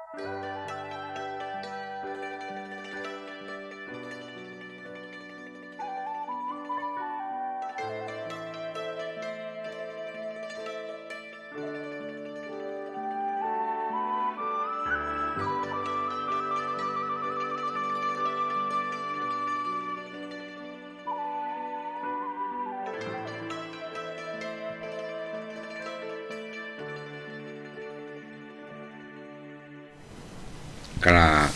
กราบ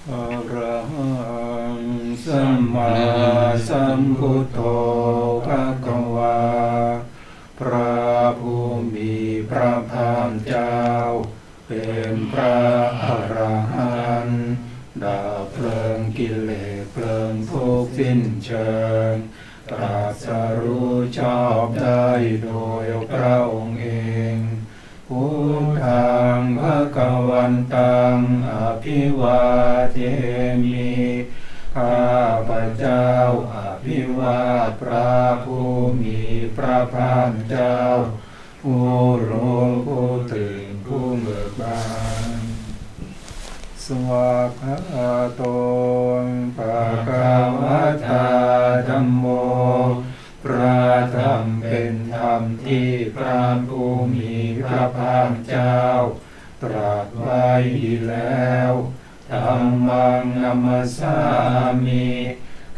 อะระหังสัมมาสัมพุทโธภะคะวาพระผู้มีพระภาคเจ้าเป็นพระอรหันต์ดับเพลิงกิเลสเพลิงทุกข์สิ้นเชิงตรัสรู้ชอบได้โดยพระองค์เองพุทธังภคะวันตังอภิวาเทมิข้าพเจ้าอภิวาทพระผู้มีพระภาคเจ้าผู้รู้ผู้ตื่นผู้เบิกบานสวากขาโตภะคะวะตาธัมโมพระธรรมเป็นธรรมที่พระผู้มีพระภาคเจ้าตรัสไว้ดีแล้วธัมมังนัมสสามิ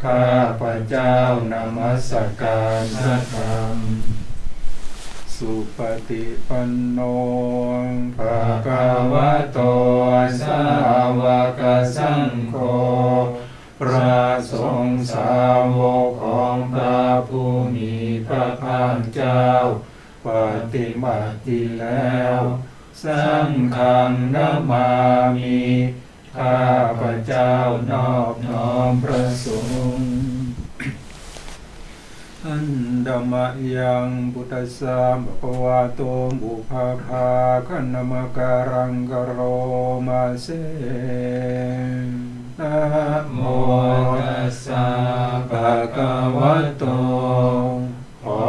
ข้าพเจ้านมัสการพระธรรมสุปฏิปันโนภะคะวะโตสาวกสังโฆพระสงฆ์สาวกของพระผู้มีพระภาคเจ้าปฏิบัติดีแล้วสังฆังนะมามิข้าพเจ้านอบน้อมพระสงฆ์อันดมะยังพุทธัสสะภะคะวะโตบุพพาคันมะการังกโรมาเสนะโมตัสสะภะคะวะโตขอ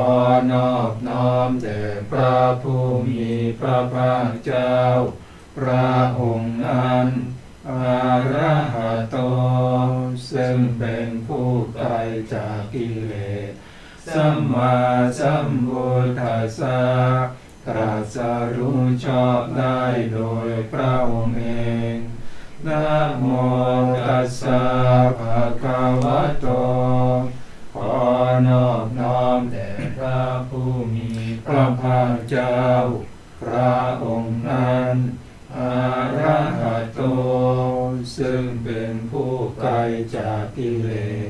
นอบน้อมแด่พระผู้มีพระภาคเจ้าพระองค์นั้นอะระหะโตซึ่งเป็นผู้ไกลจากกิเลสสัมมาสัมพุทธัสสะตรัสรู้ชอบได้โดยพระองค์เองนะโมตัสสะภะคะวะโตขอนอบน้อมแด่พระผู้มีพระภาคเจ้าพระองค์นั้นอะระหะโตซึ่งเป็นผู้ไกลจากกิเลส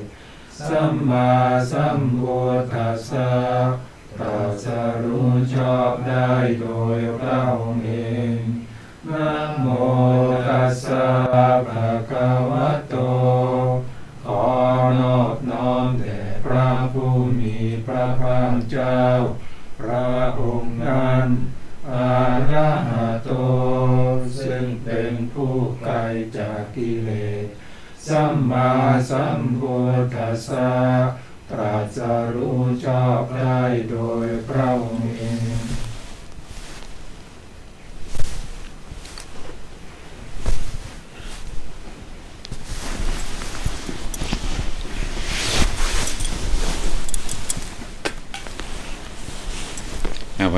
สัมมาสัมพุทธัสสะตรัสรู้ชอบได้โดยพระองค์เองนะโมตัสสะภะคะวะโตขอนอบน้อมแด่พระผู้มีพระภาคเจ้าพระองค์นั้นอะระหะโตซึ่งเป็นผู้ไกลจากกิเลสสัมมาสัมพุทธัสสะตรัสรู้ชอบได้โดยพระองค์เอง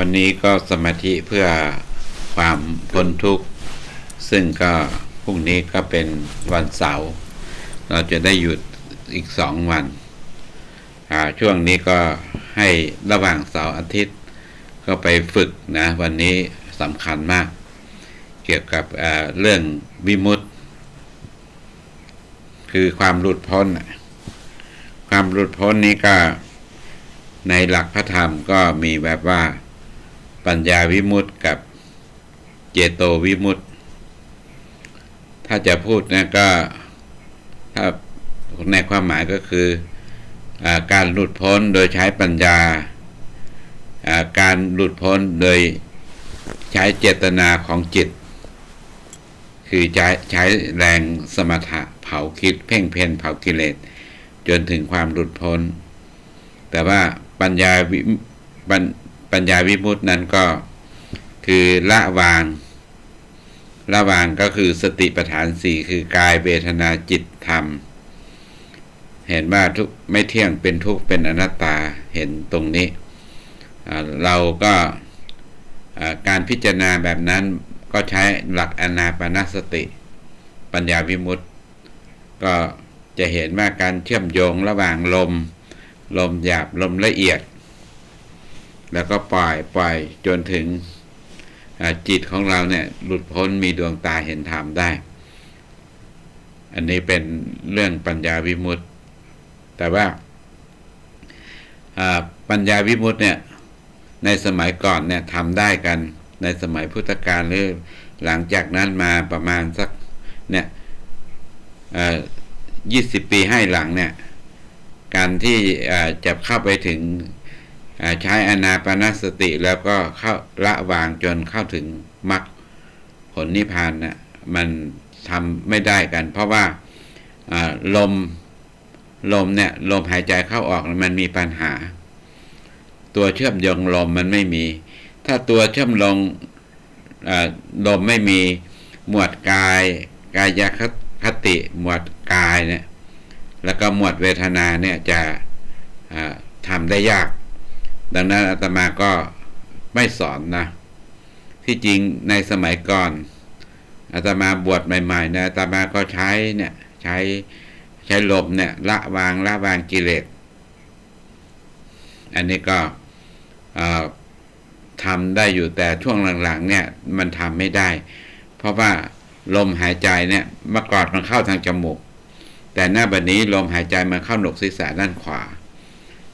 วันนี้ก็สมาธิเพื่อความพ้นทุกข์ซึ่งก็พรุ่งนี้ก็เป็นวันเสาร์เราจะได้หยุดอีก2 วันช่วงนี้ก็ให้ระหว่างเสาร์อาทิตย์ก็ไปฝึกนะวันนี้สำคัญมากเกี่ยวกับเรื่องวิมุตติคือความหลุดพ้นความหลุดพ้นนี้ก็ในหลักพระธรรมก็มีแบบว่าปัญญาวิมุตติกับเจโตวิมุตติถ้าจะพูดนะก็ถ้าในความหมายก็คือการหลุดพ้นโดยใช้ปัญญาการหลุดพ้นโดยใช้เจตนาของจิตคือใช้แรงสมถะเผาคิดเพ่งเพ่นเผากิเลสจนถึงความหลุดพ้น แต่ว่าปัญญาปัญญาวิมุตตินั้นก็คือละวางก็คือสติปัฏฐานสี่คือกายเวทนาจิตธรรมเห็นว่าทุกไม่เที่ยงเป็นทุกข์เป็นอนัตตาเห็นตรงนี้เราก็การพิจารณาแบบนั้นก็ใช้หลักอานาปานสติปัญญาวิมุตติก็จะเห็นว่าการเชื่อมโยงระหว่างลมหยาบลมละเอียดแล้วก็ปล่อยจนถึงจิตของเราเนี่ยหลุดพ้นมีดวงตาเห็นธรรมได้อันนี้เป็นเรื่องปัญญาวิมุตติแต่ว่าปัญญาวิมุตติเนี่ยในสมัยก่อนเนี่ยทำได้กันในสมัยพุทธกาลหรือหลังจากนั้นมาประมาณสักเนี่ย20 ปีให้หลังเนี่ยการที่จะเข้าไปถึงใช้อานาปานสติแล้วก็เข้าละวางจนเข้าถึงมรรคผลนิพพานน่ะมันทำไม่ได้กันเพราะว่าลมเนี่ยลมหายใจเข้าออกมันมีปัญหาตัวเชื่อมโยงลมมันไม่มีถ้าตัวเชื่อมลงลมไม่มีหมวดกายคติหมวดกายเนี่ยแล้วก็หมวดเวทนาเนี่ยจะทำได้ยากดังนั้นอาตมาก็ไม่สอนนะที่จริงในสมัยก่อนอาตมาบวชใหม่ๆนะอาตมาก็ใช้ลมเนี่ยละวางกิเลสอันนี้ก็ทำได้อยู่แต่ช่วงหลังๆเนี่ยมันทำไม่ได้เพราะว่าลมหายใจเนี่ยเมื่อก่อนมันเข้าทางจมูกแต่หน้าบัดนี้ลมหายใจมันเข้าหนกศีรษะด้านขวา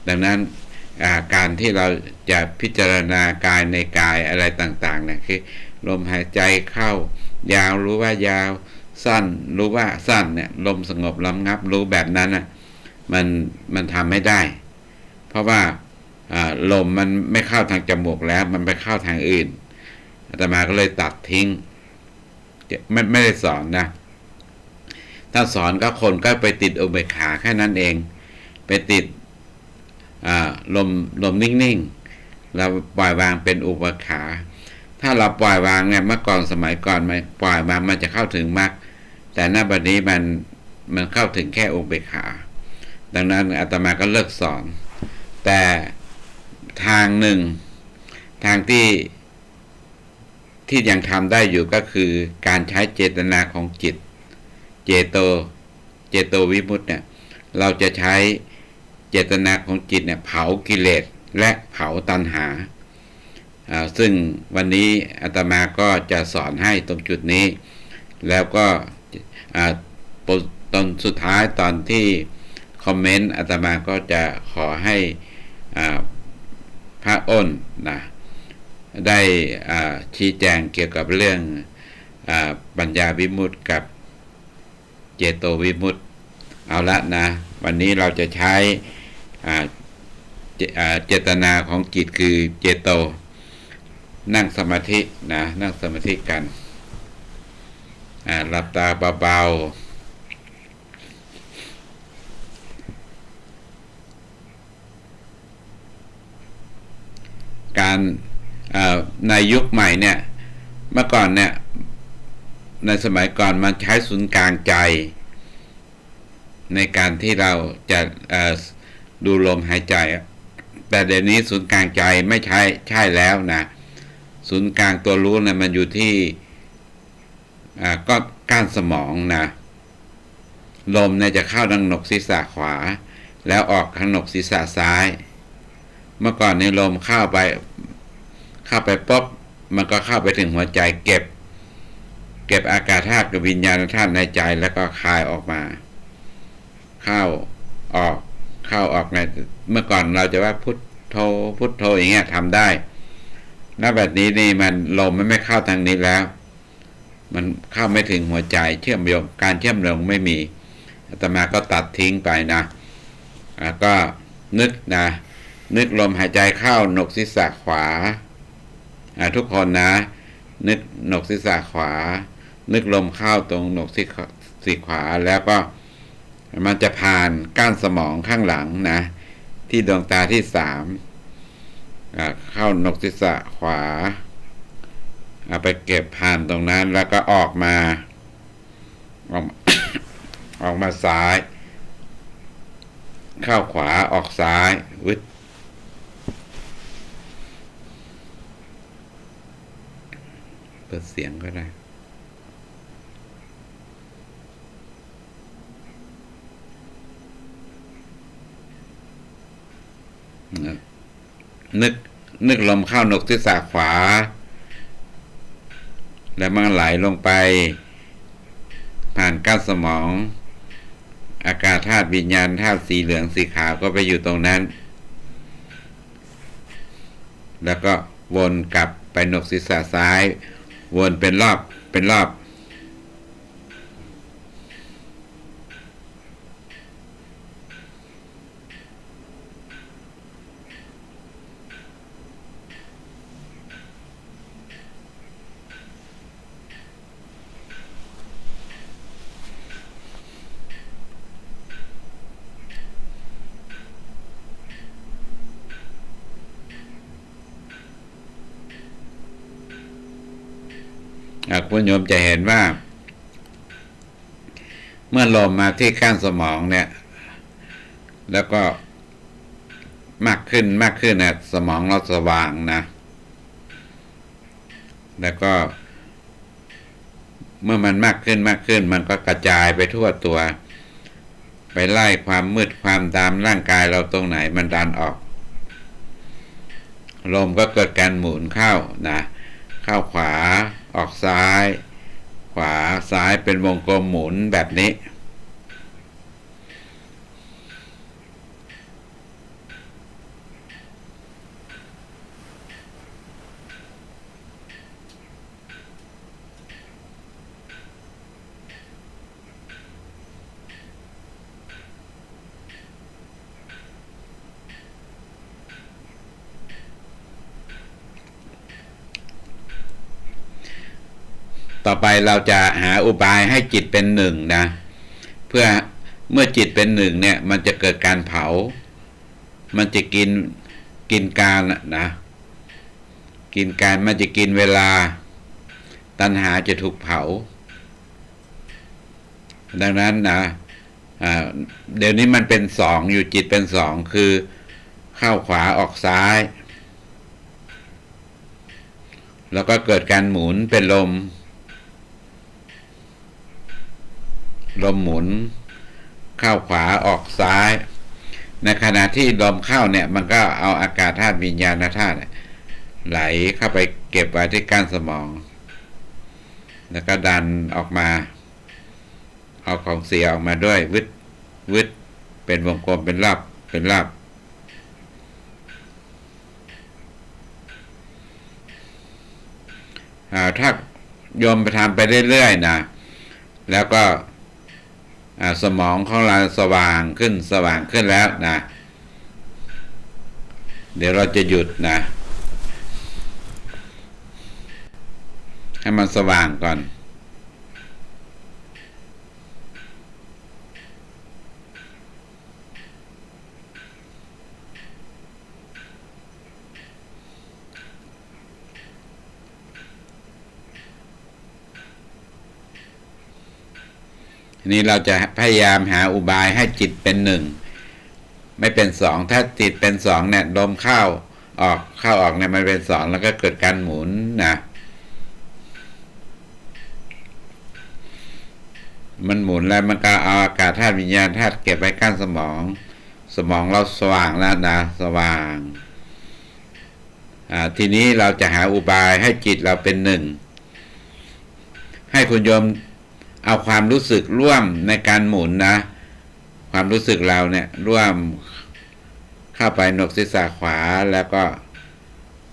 ดังนั้นการที่เราจะพิจารณากายในกายอะไรต่างๆเนี่ยคือลมหายใจเข้ายาวรู้ว่ายาวสั้นรู้ว่าสั้นเนี่ยลมสงบลำงับรู้แบบนั้นน่ะมันทำไม่ได้เพราะว่าลมมันไม่เข้าทางจมูกแล้วมันไปเข้าทางอื่นอาตมาก็เลยตัดทิ้งไม่ได้สอนนะถ้าสอนก็คนก็ไปติดอุเบกขาแค่นั้นเองไปติดลมนิ่งๆเราปล่อยวางเป็นอุเบกขาถ้าเราปล่อยวางเนี่ยเมื่อก่อนสมัยก่อนมันปล่อยวางมันจะเข้าถึงมรรคแต่ณบัดนี้มันเข้าถึงแค่อุเบกขาดังนั้นอาตมาก็เลิกสอนแต่ทางหนึ่งทางที่ยังทำได้อยู่ก็คือการใช้เจตนาของจิตเจโตวิมุตติเนี่ยเราจะใช้เจตนาของจิตเนี่ยเผากิเลสและเผาตัณหาซึ่งวันนี้อาตมาก็จะสอนให้ตรงจุดนี้แล้วก็ตอนสุดท้ายตอนที่คอมเมนต์อาตมาก็จะขอให้พระอ้นนะได้ชี้แจงเกี่ยวกับเรื่องปัญญาวิมุตติกับเจโตวิมุตติเอาละนะวันนี้เราจะใช้เจตนาของจิตคือเจโตนั่งสมาธินะนั่งสมาธิกันหลับตาเบาๆการในยุคใหม่เนี่ยเมื่อก่อนเนี่ยในสมัยก่อนมันใช้ศูนย์กลางใจในการที่เราจะดูลมหายใจแต่เดี๋ยวนี้ศูนย์กลางใจไม่ใช่แล้วนะศูนย์กลางตัวรู้เนี่ยมันอยู่ที่ก็ก้านสมองนะลมเนี่ยจะเข้าทางหนกศีรษะขวาแล้วออกทางหนกศีรษะซ้ายเมื่อก่อนในลมเข้าไปปุ๊บมันก็เข้าไปถึงหัวใจเก็บอากาศธาตุกับวิญญาณธาตุในใจแล้วก็คายออกมาเข้าออกในเมื่อก่อนเราจะว่าพุทโธอย่างเงี้ยทำได้ณแบบนี้นี่มันลมมันไม่เข้าทางนี้แล้วมันเข้าไม่ถึงหัวใจเชื่อมโยงการเชื่อมโยงไม่มีอาตมาก็ตัดทิ้งไปนะก็นึกลมหายใจเข้าหนกศีรษะขวาทุกคนนะนึกหนกศีรษะขวานึกลมเข้าตรงหนกศีรษะขวาแล้วก็มันจะผ่านก้านสมองข้างหลังนะ ที่ดวงตาที่สามเข้าหนกศีรษะขวาเอาไปเก็บผ่านตรงนั้นแล้วก็ออกมาออกมาซ้ายเข้าขวาออกซ้ายเปิดเสียงก็ได้นึกลมเข้าหนกศีรษะขวาแล้วมันไหลลงไปผ่านก้านสมองอากาศธาตุวิญญาณธาตุสีเหลืองสีขาวก็ไปอยู่ตรงนั้นแล้วก็วนกลับไปหนกศีรษะซ้ายวนเป็นรอบคุณโยมจะเห็นว่าเมื่อลมมาที่ก้านสมองเนี่ยแล้วก็มากขึ้นนะสมองเราสว่างนะแล้วก็เมื่อมันมากขึ้นมันก็กระจายไปทั่วตัวไปไล่ความมืดความดำร่างกายเราตรงไหนมันดันออกลมก็เกิดการหมุนเข้านะเข้าขวาออกซ้ายขวาซ้ายเป็นวงกลมหมุนแบบนี้ต่อไปเราจะหาอุบายให้จิตเป็นหนึ่งนะเพื่อเมื่อจิตเป็นหนึ่งเนี่ยมันจะเกิดการเผามันจะกินการนะกินการมันจะกินเวลาตัณหาจะถูกเผาดังนั้นนะเดี๋ยวนี้มันเป็นสองอยู่จิตเป็นสองคือเข้าขวาออกซ้ายแล้วก็เกิดการหมุนเป็นลมหมุนเข้าขวาออกซ้ายในขณะที่ลมเข้าเนี่ยมันก็เอาอากาศธาตุวิญญาณธาตุไหลเข้าไปเก็บไว้ที่ก้านสมองแล้วก็ดันออกมาเอาของเสียออกมาด้วยวึดเป็นวงกลมเป็นรอบถ้าโยมไปทำไปเรื่อยๆนะแล้วก็สมองของเราสว่างขึ้นแล้วนะเดี๋ยวเราจะหยุดนะให้มันสว่างก่อนนี่เราจะพยายามหาอุบายให้จิตเป็นหนึ่งไม่เป็นสองถ้าจิตเป็นสองเนี่ยลมเข้าออกเนี่ยมันเป็นสองแล้วก็เกิดการหมุนนะมันหมุนแล้วมันก็เอาอากาศธาตุวิญญาณธาตุเก็บไว้ก้านสมองเราสว่างแล้วนะสว่างทีนี้เราจะหาอุบายให้จิตเราเป็นหนึ่งให้คุณโยมเอาความรู้สึกร่วมในการหมุนนะความรู้สึกเราเนี่ยร่วมเข้าไปหนกศีรษะขวาแล้วก็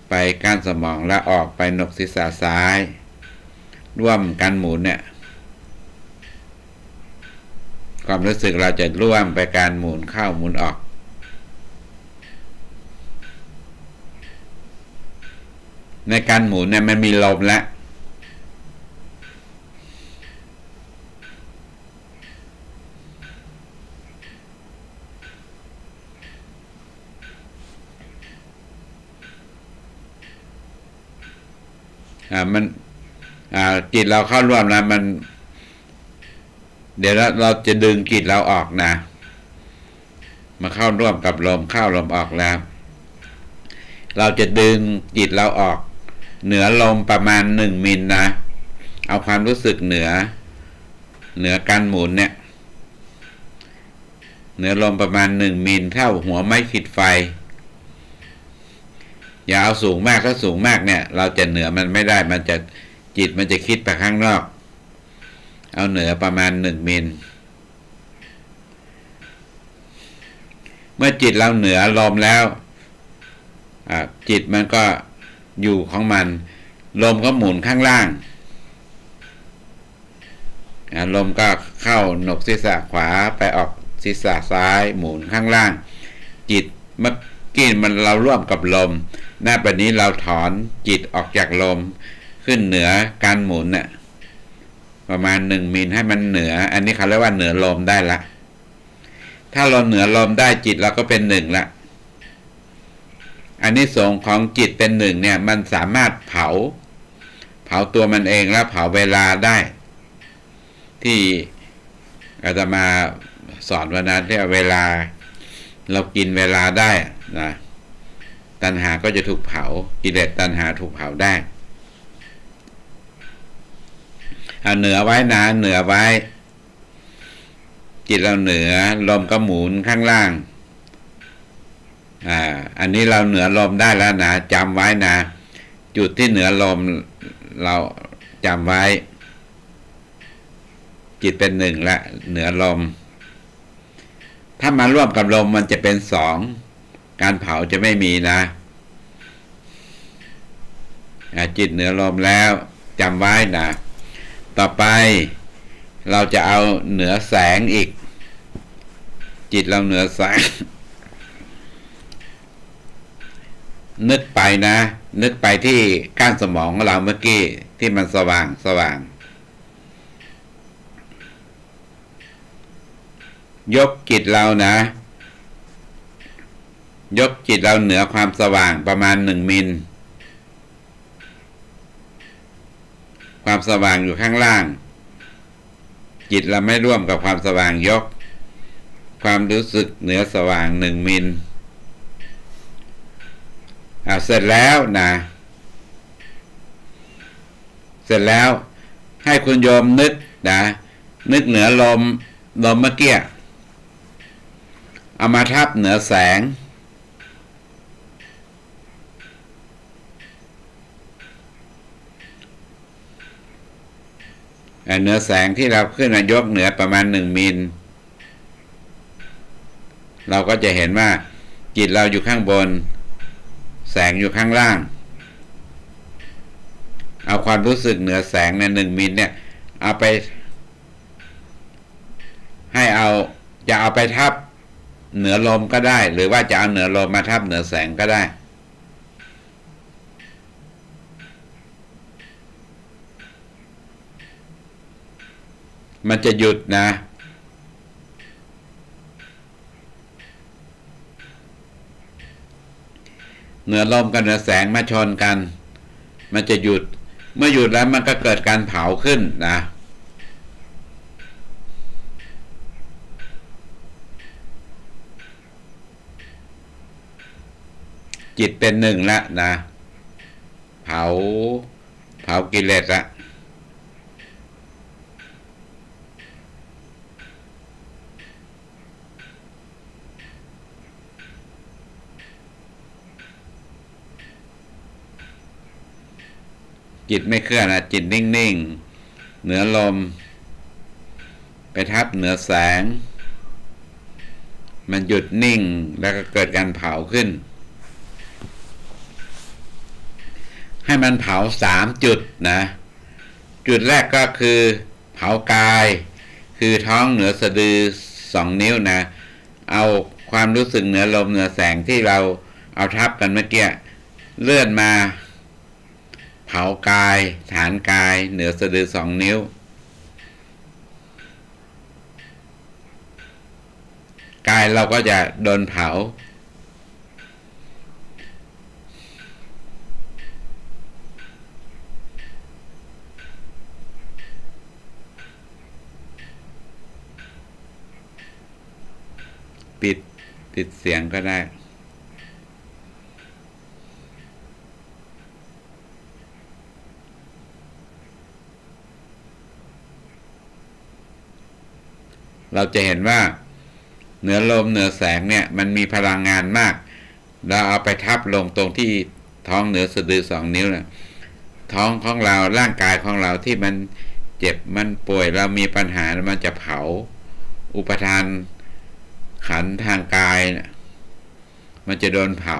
ไปก้านสมองแล้วออกไปหนกศีรษะซ้ายร่วมกันหมุนเนี่ยความรู้สึกเราจะร่วมไปการหมุนเข้าหมุนออกในการหมุนเนี่ยมันมีลมแล้ว มันจิตเราเข้าร่วมนะมันเดี๋ยวเราจะดึงจิตเราออกนะมาเข้าร่วมกับลมเข้าลมออกแล้วเราจะดึงจิตเราออกเหนือลมประมาณ1 มิลนะเอาความรู้สึกเหนือการหมุนเนี่ยเหนือลมประมาณ1 มิลเท่าหัวไม้ขีดไฟอย่าเอาสูงมากถ้าสูงมากเนี่ยเราจะเหนือมันไม่ได้มันจะจิตมันจะคิดไปข้างนอกเอาเหนือประมาณ1 มิลเมื่อจิตเราเหนือลมแล้วจิตมันก็อยู่ของมันลมก็หมุนข้างล่างลมก็เข้าหนกศีรษะขวาไปออกศีรษะซ้ายหมุนข้างล่างจิตเมื่อกี้มันเราร่วมกับลมหน้าปัจจุบันนี้เราถอนจิตออกจากลมขึ้นเหนือการหมุนเนี่ยประมาณ1 มิลให้มันเหนืออันนี้เขาเรียกว่าเหนือลมได้ละถ้าเราเหนือลมได้จิตเราก็เป็น1ละอันนี้สงของจิตเป็น1เนี่ยมันสามารถเผาตัวมันเองแล้วเผาเวลาได้ที่อาตมาสอนวันนั้นที่เวลาเรากินเวลาได้นะตัณหาก็จะถูกเผากิเลสตัณหาถูกเผาได้เอาเหนือไว้นะเหนือไว้จิตเราเหนือลมก็หมุนข้างล่างอันนี้เราเหนือลมได้แล้วนะจำไว้นะจุดที่เหนือลมเราจำไว้จิตเป็น1ละเหนือลมถ้ามาร่วมกับลมมันจะเป็น2การเผาจะไม่มีนะจิตเหนือลมแล้วจำไว้นะต่อไปเราจะเอาเหนือแสงอีกจิตเราเหนือแสงนึกไปนะนึกไปที่ก้านสมองของเราเมื่อกี้ที่มันสว่างยกจิตเรานะยกจิตเราเหนือความสว่างประมาณ1 มิลความสว่างอยู่ข้างล่างจิตเราไม่ร่วมกับความสว่างยกความรู้สึกเหนือสว่าง1 มิลเสร็จแล้วนะเสร็จแล้วให้คุณโยมนึกนะนึกเหนือลมเมื่อกี้เอามาทับเหนือแสงเหนือแสงที่เราขึ้นมายกเหนือประมาณ1 มิลเราก็จะเห็นว่าจิตเราอยู่ข้างบนแสงอยู่ข้างล่างเอาความรู้สึกเหนือแสงใน1 มิลเนี่ยเอาไปให้จะเอาไปทับเหนือลมก็ได้หรือว่าจะเอาเหนือลมมาทับเหนือแสงก็ได้มันจะหยุดนะเหนือลมกับเหนือแสงมาชนกันมันจะหยุดเมื่อหยุดแล้วมันก็เกิดการเผาขึ้นนะจิตเป็น1ละนะเผากิเลสละจิตไม่เคลื่อนนะจิตนิ่งๆเหนือลมไปทับเหนือแสงมันหยุดนิ่งแล้วก็เกิดการเผาขึ้นให้มันเผา3 จุดนะจุดแรกก็คือเผากายคือท้องเหนือสะดือ2 นิ้วนะเอาความรู้สึกเหนือลมเหนือแสงที่เราเอาทับกันเมื่อกี้เลื่อนมาเผากายฐานกายเหนือสะดือ2 นิ้วกายเราก็จะโดนเผา ปิดเสียงก็ได้เราจะเห็นว่าเหนือลมเหนือแสงเนี่ยมันมีพลังงานมากเราเอาไปทับลงตรงที่ท้องเหนือสะดือ2 นิ้วนะท้องของเราร่างกายของเราที่มันเจ็บมันป่วยเรามีปัญหามันจะเผาอุปทานขันธ์ทางกายนะมันจะโดนเผา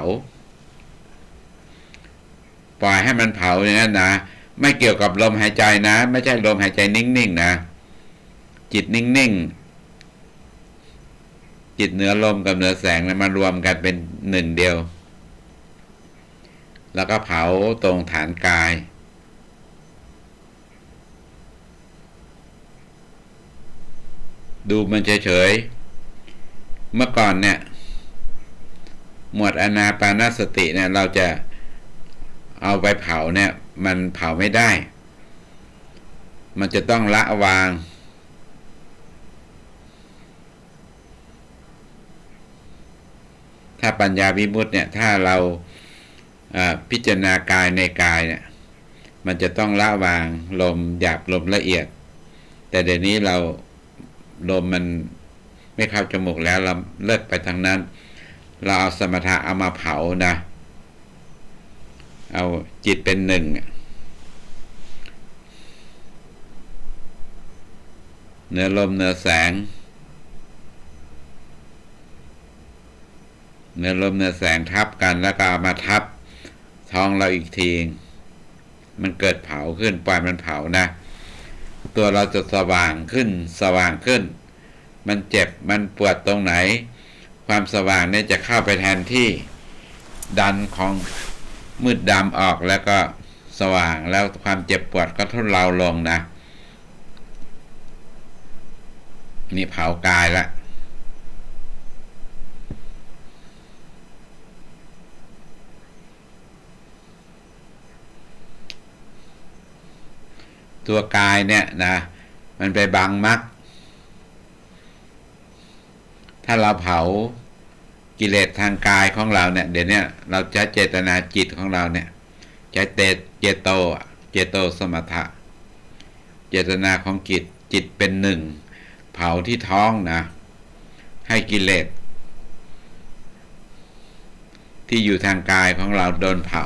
ปล่อยให้มันเผาอย่างนั้นนะไม่เกี่ยวกับลมหายใจนะไม่ใช่ลมหายใจนิ่งๆนะจิตนิ่งๆจิตเหนือลมกับเหนือแสงนะมารวมกันเป็นหนึ่งเดียวแล้วก็เผาตรงฐานกายดูมันเฉยๆเมื่อก่อนเนี่ยหมวดอานาปานสติเนี่ยเราจะเอาไปเผาเนี่ยมันเผาไม่ได้มันจะต้องละวางถ้าปัญญาวิมุตติเนี่ยถ้าเราพิจารณากายในกายเนี่ยมันจะต้องละวางลมหยาบลมละเอียดแต่เดี๋ยวนี้เราลมมันไม่เข้าจมูกแล้วเราเลิกไปทางนั้นเราเอาสมถะเอามาเผานะเอาจิตเป็นหนึ่งเหนือลมเหนือแสงเหนือลมเหนือแสงทับกันแล้วก็เอามาทับท้องเราอีกทีมันเกิดเผาขึ้นปล่อยมันเผานะตัวเราจะสว่างขึ้นมันเจ็บมันปวดตรงไหนความสว่างเนี่ยจะเข้าไปแทนที่ดันของมืดดำออกแล้วก็สว่างแล้วความเจ็บปวดก็ทุเลาลงนะนี่เผากายละตัวกายเนี่ยนะมันไปบังมรรคถ้าเราเผากิเลสทางกายของเราเนี่ยเดี๋ยวนี้เราจะเจตนาจิตของเราเนี่ยจะเจโตสมถะเจตนาของจิตเป็นหนึ่งเผาที่ท้องนะให้กิเลสที่อยู่ทางกายของเราโดนเผา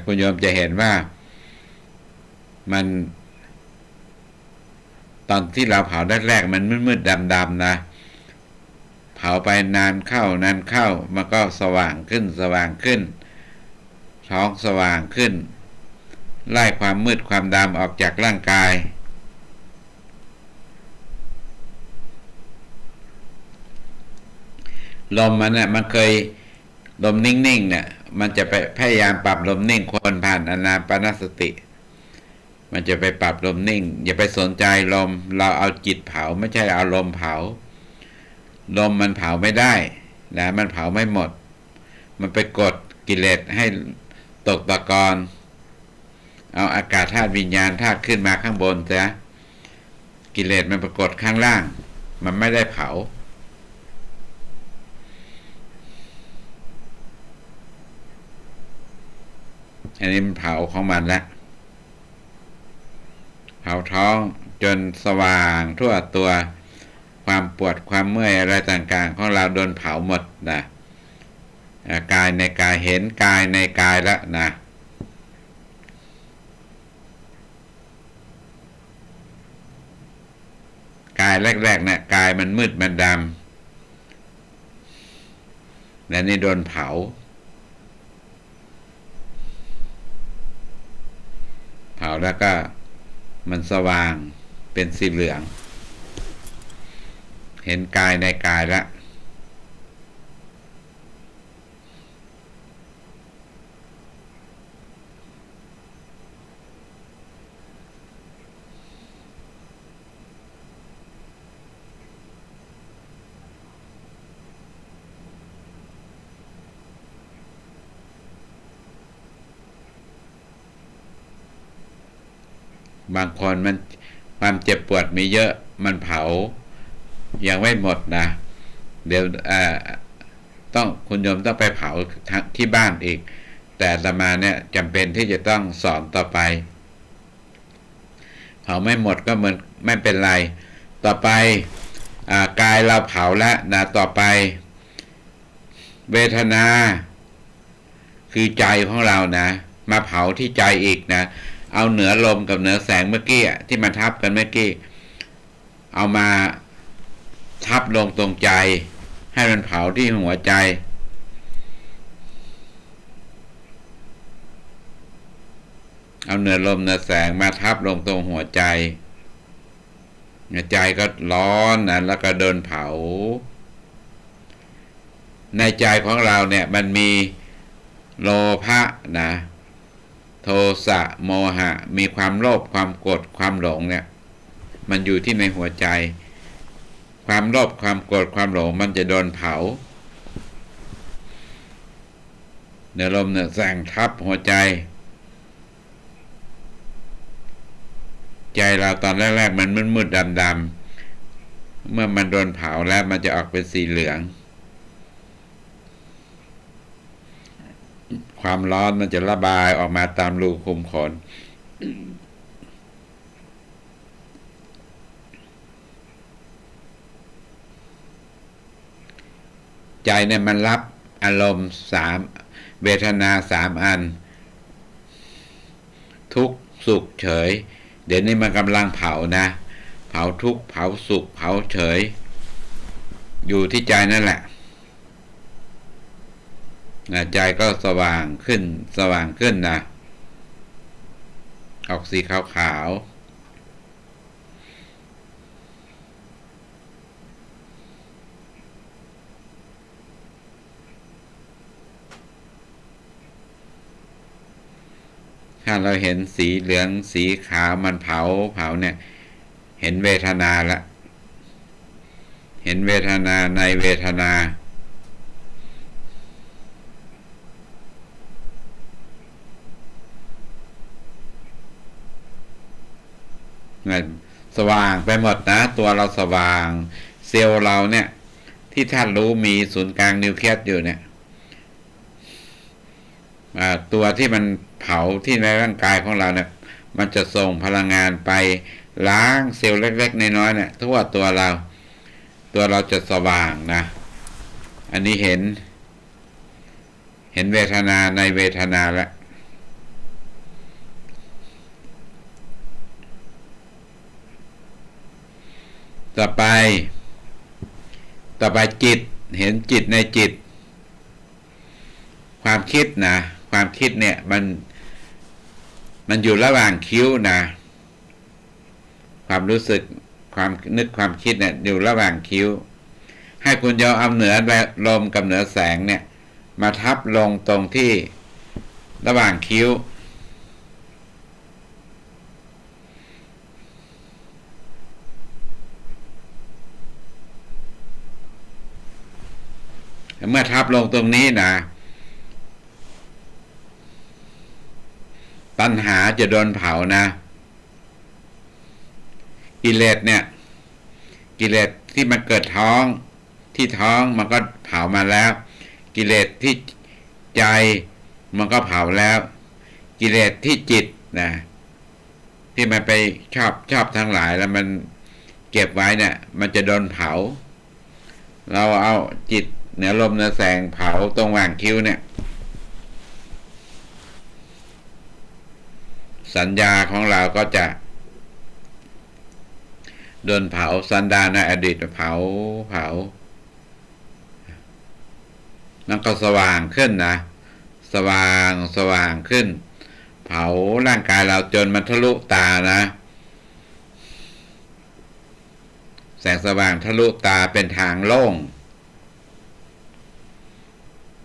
คุณโยมจะเห็นว่ามันตอนที่เราเผาแรกๆมันมืดๆดำๆนะเผาไปนานเข้ามันก็สว่างขึ้นท้องสว่างขึ้นไล่ความมืดความดำออกจากร่างกายลมมันเนี่ยมันเคยลมนิ่งๆเนี่ยมันจะไปพยายามปรับลมนิ่งคนผ่านอานาปานสติมันจะไปปรับลมนิ่งอย่าไปสนใจลมเราเอาจิตเผาไม่ใช่เอาลมเผาลมมันเผาไม่ได้นะมันเผาไม่หมดมันไปกดกิเลสให้ตกตะกอนเอาอากาศธาตุวิญญาณธาตุขึ้นมาข้างบนซะกิเลสมันปรากฏข้างล่างมันไม่ได้เผาอันนี้มันเผาของมันแล้วเผาท้องจนสว่างทั่วตัวความปวดความเมื่อยอะไรต่างๆของเราโดนเผาหมดนะกายในกายเห็นกายในกายแล้วนะกายแรกๆเนี่ยกายมันมืดมันดำและนี่โดนเผาแล้วก็มันสว่างเป็นสีเหลืองเห็นกายในกายแล้ว บางคนมันความเจ็บปวดมีเยอะมันเผายังไม่หมดนะเดี๋ยวต้องคุณโยมต้องไปเผาที่บ้านอีกแต่อาตมาเนี่ยจำเป็นที่จะต้องสอนต่อไปเผาไม่หมดก็เหมือนไม่เป็นไรต่อไปกายเราเผาแล้วนะต่อไปเวทนาคือใจของเรานะมาเผาที่ใจอีกนะเอาเหนือลมกับเหนือแสงเมื่อกี้ที่มันทับกันเมื่อกี้เอามาทับลงตรงใจให้มันเผาที่หัวใจเอาเหนือลมเหนือแสงมาทับลงตรงหัวใจใจก็ร้อนนะแล้วก็โดนเผาในใจของเราเนี่ยมันมีโลภะนะโทสะโมหะมีความโลภความโกรธความหลงเนี่ยมันอยู่ที่ในหัวใจความโลภความโกรธความหลงมันจะโดนเผาเหนือลมเหนือแสงทับหัวใจใจเราตอนแรกๆมันมืดๆดำๆเมื่อมันโดนเผาแล้วมันจะออกเป็นสีเหลืองความร้อนมันจะระบายออกมาตามรูขุมขนใจเนี่ยมันรับอารมณ์3เวทนา3อันทุกข์สุขเฉยเดี๋ยวนี้มันกำลังเผานะเผาทุกข์เผาสุขเผาเฉยอยู่ที่ใจนั่นแหละใจก็สว่างขึ้นนะออกสีขาวถ้าเราเห็นสีเหลืองสีขาวมันเผาเนี่ยเห็นเวทนาละเห็นเวทนาในเวทนาสว่างไปหมดนะตัวเราสว่างเซลล์เราเนี่ยที่ท่านรู้มีศูนย์กลางนิวเคลียสอยู่เนี่ยตัวที่มันเผาที่ในร่างกายของเราเนี่ยมันจะส่งพลังงานไปล้างเซลล์เล็กๆน้อยๆเนี่ยทั่วตัวเราจะสว่างนะอันนี้เห็นเวทนาในเวทนาแล้วต่อไปจิตเห็นจิตในจิตความคิดนะความคิดเนี่ยมันอยู่ระหว่างคิ้วนะความรู้สึกความนึกความคิดเนี่ยอยู่ระหว่างคิ้วให้คุณโยมเอาเหนือลมกับเหนือแสงเนี่ยมาทับลงตรงที่ระหว่างคิ้วเมื่อทับลงตรงนี้นะตัณหาจะโดนเผานะกิเลสเนี่ยกิเลสที่มันเกิดที่ท้องมันก็เผามาแล้วกิเลสที่ใจมันก็เผาแล้วกิเลสที่จิตนะที่มันไปชอบทั้งหลายแล้วมันเก็บไว้เนี่ยมันจะโดนเผาเราเอาจิตเหนือลมเหนือแสงเผาตรงหว่างคิ้วเนี่ยสัญญาของเราก็จะโดนเผาสันดานในอดีตเผามันก็สว่างขึ้นนะสว่างขึ้นเผาร่างกายเราจนมันทะลุตานะแสงสว่างทะลุตาเป็นทางโล่ง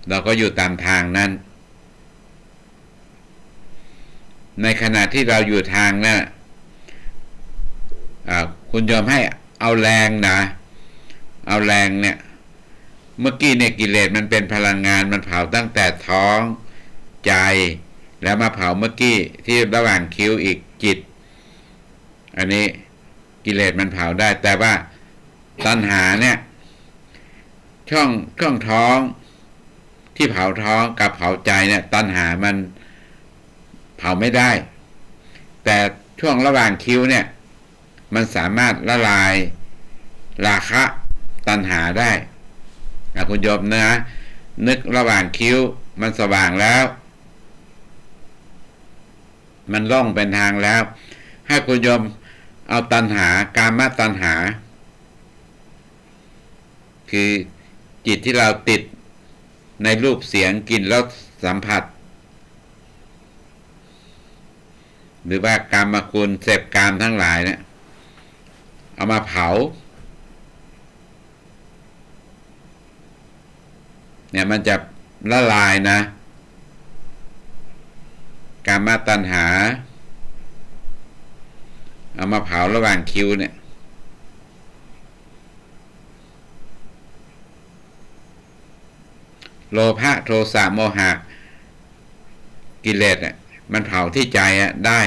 เราก็อยู่ตามทางนั้นในขณะที่เราอยู่ทางนั้นคุณยอมให้เอาแรงนะเอาแรงเนี่ยเมื่อกี้เนี่ยกิเลสมันเป็นพลังงานมันเผาตั้งแต่ท้องใจแล้วมาเผาเมื่อกี้ที่ระหว่างคิ้วอีกจิต อันนี้กิเลสมันเผาได้แต่ว่าตัณหาเนี่ยช่องท้องที่เผาท้องกับเผาใจเนี่ยตัณหามันเผาไม่ได้แต่ช่วงระหว่างคิ้วเนี่ยมันสามารถละลายราคะตัณหาได้คุณโยมนะนึกระหว่างคิ้วมันสว่างแล้วมันล่องเป็นทางแล้วให้คุณโยมเอาตัณหากามตัณหาคือจิตที่เราติดในรูปเสียงกลิ่นรสสัมผัสหรือว่ากามคุณเสพกามทั้งหลายเนี่ยเอามาเผาเนี่ยมันจะละลายนะกามตัณหาเอามาเผาระหว่างคิ้วเนี่ยโลภะโทสะโมหะกิเลสเนี่ยมันเผาที่ใจได้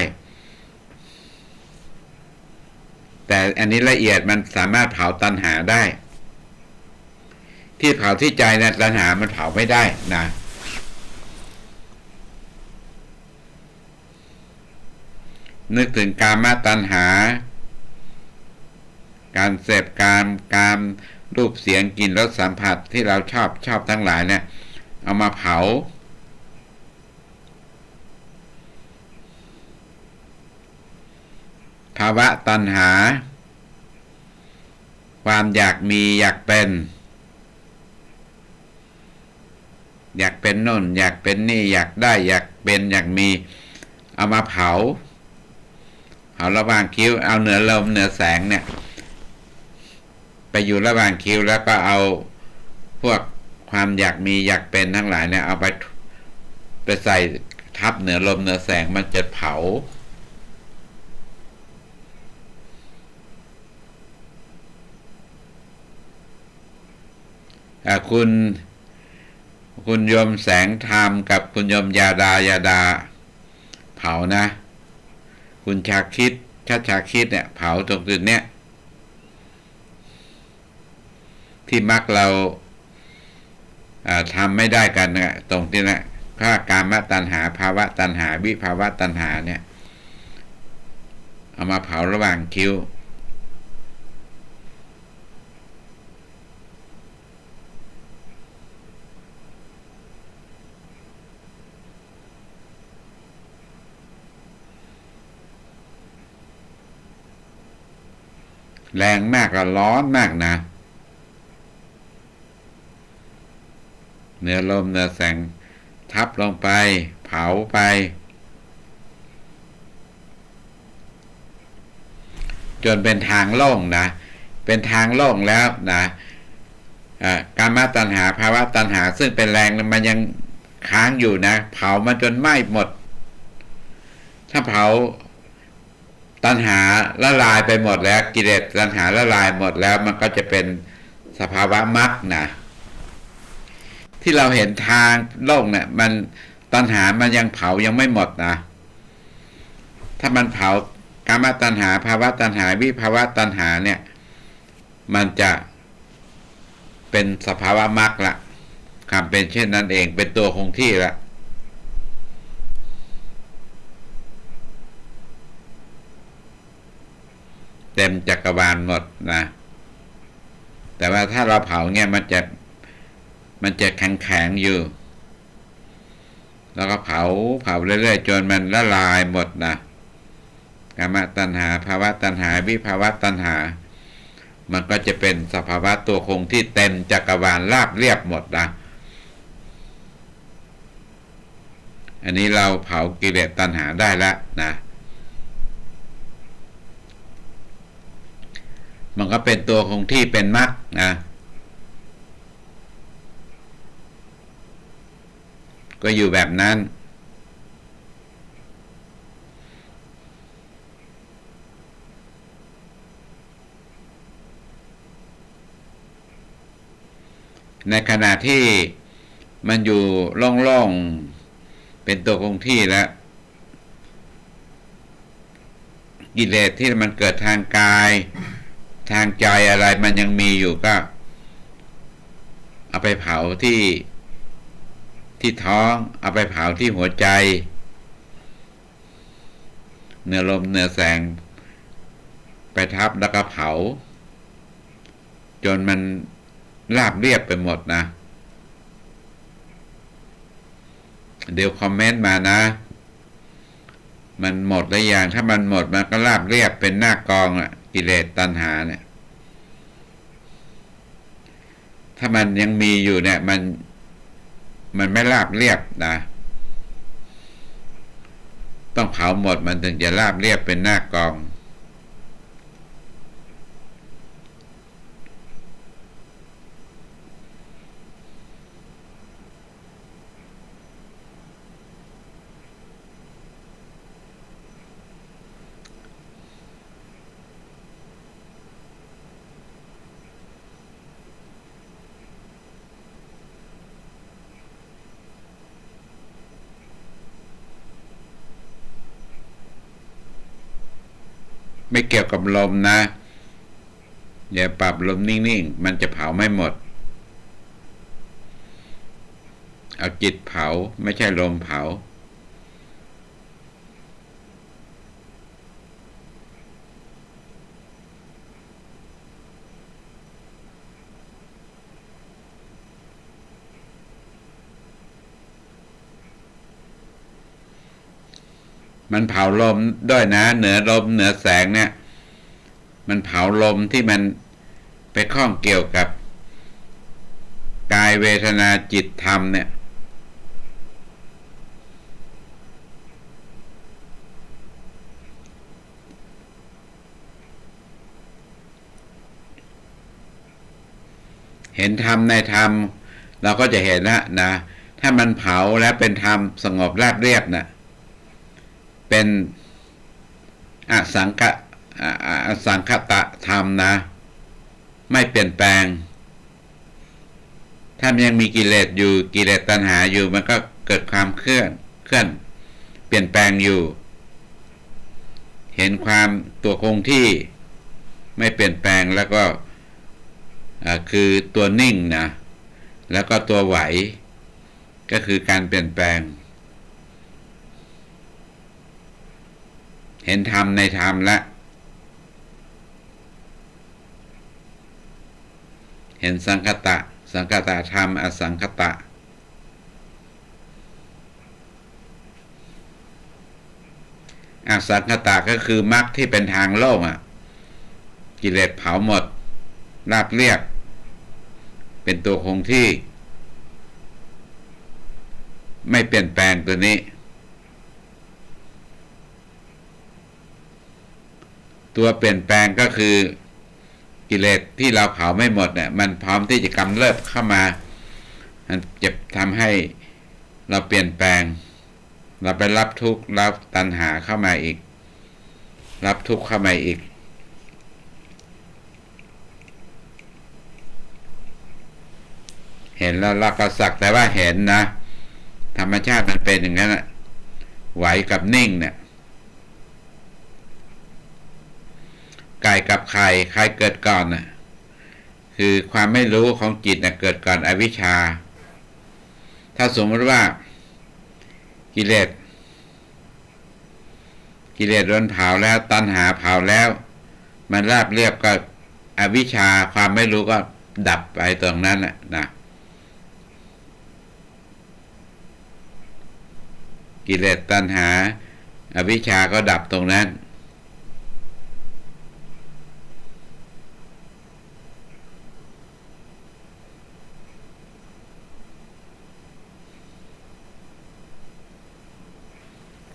แต่อันนี้ละเอียดมันสามารถเผาตัณหาได้ที่เผาที่ใจเนี่ยตัณหามันเผาไม่ได้นะนึกถึงกามตัณหาการเสพกามรูปเสียงกลิ่นรสสัมผัสที่เราชอบทั้งหลายเนี่ยเอามาเผาภาวะตัณหาความอยากมีอยากเป็นโน่นอยากเป็นนี่อยากได้อยากเป็นอยากมีเอามาเผาระหว่างคิ้วเอาเหนือลมเหนือแสงเนี่ยไปอยู่ระหว่างคิ้วแล้วก็เอาพวกความอยากมีอยากเป็นทั้งหลายเนี่ยเอาไปใส่ทับเหนือลมเหนือแสงมันจะเผาคุณโยมแสงธรรมกับคุณโยมยาดาเผานะคุณชาคิดเนี่ยเผาตรงจุดเนี้ยที่มักเราทำไม่ได้กันนะตรงที่นะข้ากามตัณหาภาวะตัณหาวิภาวะตัณหาเนี่ยเอามาเผาระหว่างคิ้วแรงมากก็ร้อนมากนะเหนือลมเหนือแสงทับลงไปเผาไปจนเป็นทางโล่งนะเป็นทางโล่งแล้วนะกามตัณหาภาวะตัณหาซึ่งเป็นแรงมันยังค้างอยู่นะเผามันจนไหม้หมดถ้าเผาตัณหาละลายไปหมดแล้วกิเลสตัณหาละลายหมดแล้วมันก็จะเป็นสภาวะมรรคนะที่เราเห็นทางโลกเนี่ยมันตัณหามันยังเผายังไม่หมดนะถ้ามันเผากามตัณหาภาวะตัณหาวิภาวะตัณหาเนี่ยมันจะเป็นสภาวะมรรคละความเป็นเช่นนั้นเองเป็นตัวคงที่ละเต็มจักรวาลหมดนะแต่ว่าถ้าเราเผาเนี่ยมันจะแข็งอยู่แล้วก็เผาเรื่อยๆจนมันละลายหมดนะกามตัณหาภาวะตัณหาวิภาวะตัณหามันก็จะเป็นสภาวะตัวคงที่เต็มจักรวาลราบเรียบหมดนะอันนี้เราเผากิเลสตัณหาได้แล้วนะมันก็เป็นตัวคงที่เป็นมรรคนะก็อยู่แบบนั้นในขณะที่มันอยู่โล่งๆเป็นตัวคงที่แล้ว กิเลสที่มันเกิดทางกายทางใจอะไรมันยังมีอยู่ก็เอาไปเผาที่ท้องเอาไปเผาที่หัวใจเนื้อลมเนื้อแสงไปทับแล้วก็เผาจนมันราบเรียบไปหมดนะเดี๋ยวคอมเมนต์มานะมันหมดหรือยังถ้ามันหมดมันก็ราบเรียบเป็นหน้ากองอะกิเลสตัณหาเนี่ยถ้ามันยังมีอยู่เนี่ยมันไม่ราบเรียบนะต้องเผาหมดมันถึงจะราบเรียบเป็นหน้ากองไม่เกี่ยวกับลมนะอย่าปรับลมนิ่งๆมันจะเผาไม่หมดเอาจิตเผาไม่ใช่ลมเผามันเผาลมด้วยนะเหนือลมเหนือแสงเนี่ยมันเผาลมที่มันไปข้องเกี่ยวกับกายเวทนาจิตธรรมเนี่ยเห็นธรรมในธรรมเราก็จะเห็นนะถ้ามันเผาแล้วเป็นธรรมสงบราบเรียบนะเป็นอสังคตะธรรมนะไม่เปลี่ยนแปลงถ้ามันยังมีกิเลสอยู่กิเลสตัณหาอยู่มันก็เกิดความเคลื่อนเปลี่ยนแปลงอยู่เห็นความตัวคงที่ไม่เปลี่ยนแปลงแล้วก็คือตัวนิ่งนะแล้วก็ตัวไหวก็คือการเปลี่ยนแปลงเห็นธรรมในธรรมและเห็นสังคตะธรรมอสังคตะอสังคตะก็คือมรรคที่เป็นทางโล่งกิเลสเผาหมดราบเรียบเป็นตัวคงที่ไม่เปลี่ยนแปลงตัวนี้ตัวเปลี่ยนแปลงก็คือกิเลสที่เราเผาไม่หมดเนี่ยมันพร้อมที่จะกำเริบเข้ามามันจะทำให้เราเปลี่ยนแปลงเราไปรับทุกข์รับตัณหาเข้ามาอีกรับทุกข์เข้ามาอีกเห็นแล้วเราก็สักแต่ว่าเห็นนะธรรมชาติมันเป็นอย่างนั้นไหวกับนิ่งเนี่ยไก่กับไข่เกิดก่อนน่ะคือความไม่รู้ของจิตเกิดก่อนอวิชชาถ้าสมมติว่ากิเลสโดนเผาแล้วตัณหาเผาแล้วมันราบเรียบก็อวิชชาความไม่รู้ก็ดับไปตรงนั้นนะกิเลสตัณหาอวิชชาก็ดับตรงนั้น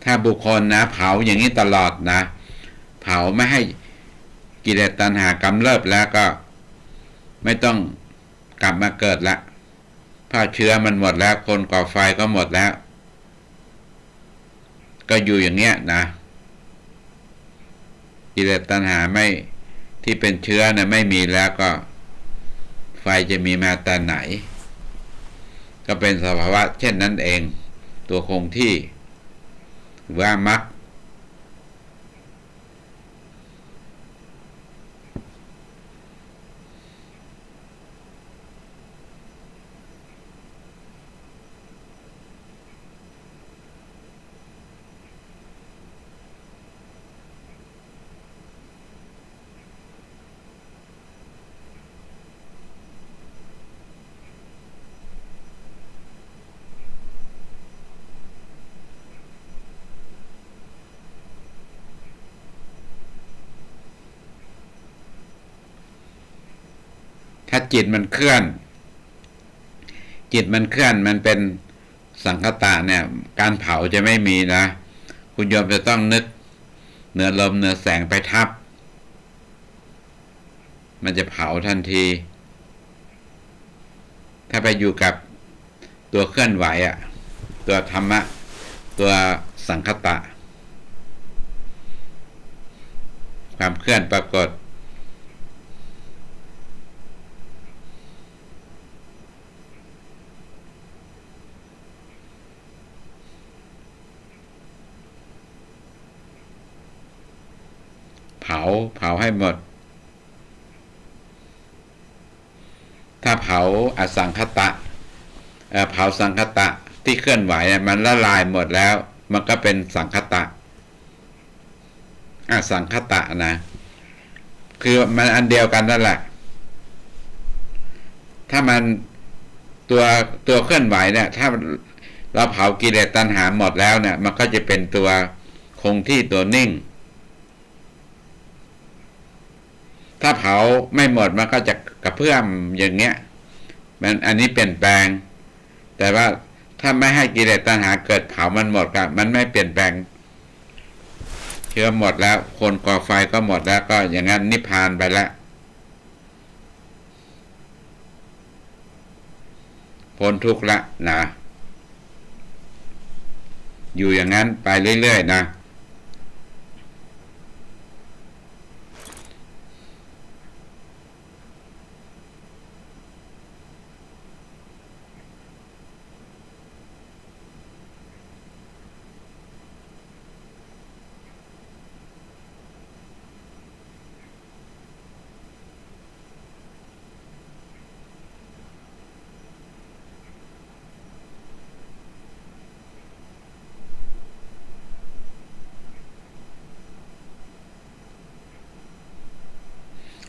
ถ้าบุคคลนะเผาอย่างนี้ตลอดนะเผาไม่ให้กิเลสตัณหากำเริบแล้วก็ไม่ต้องกลับมาเกิดละเพราะเชื้อมันหมดแล้วคนก่อไฟก็หมดแล้วก็อยู่อย่างเนี้ยนะกิเลสตัณหาไม่ที่เป็นเชื้อนะไม่มีแล้วก็ไฟจะมีมาแต่ไหนก็เป็นสภาวะเช่นนั้นเองตัวคงที่ว่ามรรค ถ้าจิตมันเคลื่อน จิตมันเคลื่อนมันเป็นสังคตะเนี่ยการเผาจะไม่มีนะคุณโยมจะต้องนึกเหนือลมเหนือแสงไปทับมันจะเผาทันที ถ้าไปอยู่กับตัวเคลื่อนไหวอ่ะตัวธรรมะตัวสังคตะความเคลื่อนปรากฏเผาให้หมดถ้าเผาอสังคตะเผาสังคตะที่เคลื่อนไหวมันละลายหมดแล้วมันก็เป็นสังคตะอสังคตะนะคือมันอันเดียวกันนั่นแหละถ้ามันตัวเคลื่อนไหวเนี่ยถ้าเราเผากิเลสตัณหาหมดแล้วเนี่ยมันก็จะเป็นตัวคงที่ตัวนิ่งถ้าเผาไม่หมดมันก็จะกระเพื่อมอย่างเงี้ยมันอันนี้เปลี่ยนแปลงแต่ว่าถ้าไม่ให้กิเลสตัณหาเกิดเผามันหมดก็มันไม่เปลี่ยนแปลงเชื้อหมดแล้วคนก่อไฟก็หมดแล้วก็อย่างนั้นนิพพานไปแล้วพ้นทุกข์ละนะอยู่อย่างนั้นไปเรื่อยๆนะ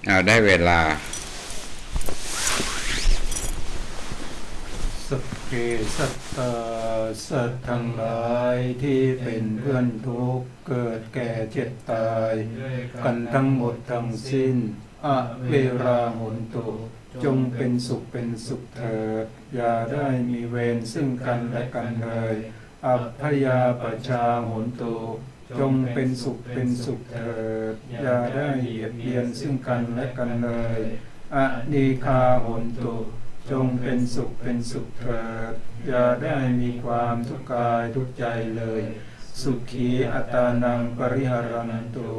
เอาได้เวลาสัพเพสัตตาสัตว์ทั้งหลายที่เป็นเพื่อนทุกข์เกิดแก่เจ็บตายกันทั้งหมดทั้งสิ้นอเวราหุนตุจงเป็นสุขเป็นสุขเถิดอย่าได้มีเวรซึ่งกันและกันเลยอัพพยาปชาหุนตุจงเป็นสุขเป็นสุขเถิดอย่าได้เหยียดเบียนซึ่งกันและกันเลยอนีฆาหุนตุจงเป็นสุขเป็นสุขเถิดอย่าได้มีความทุกข์กายทุกข์ใจเลยสุขีอัตานังปริหารันตุ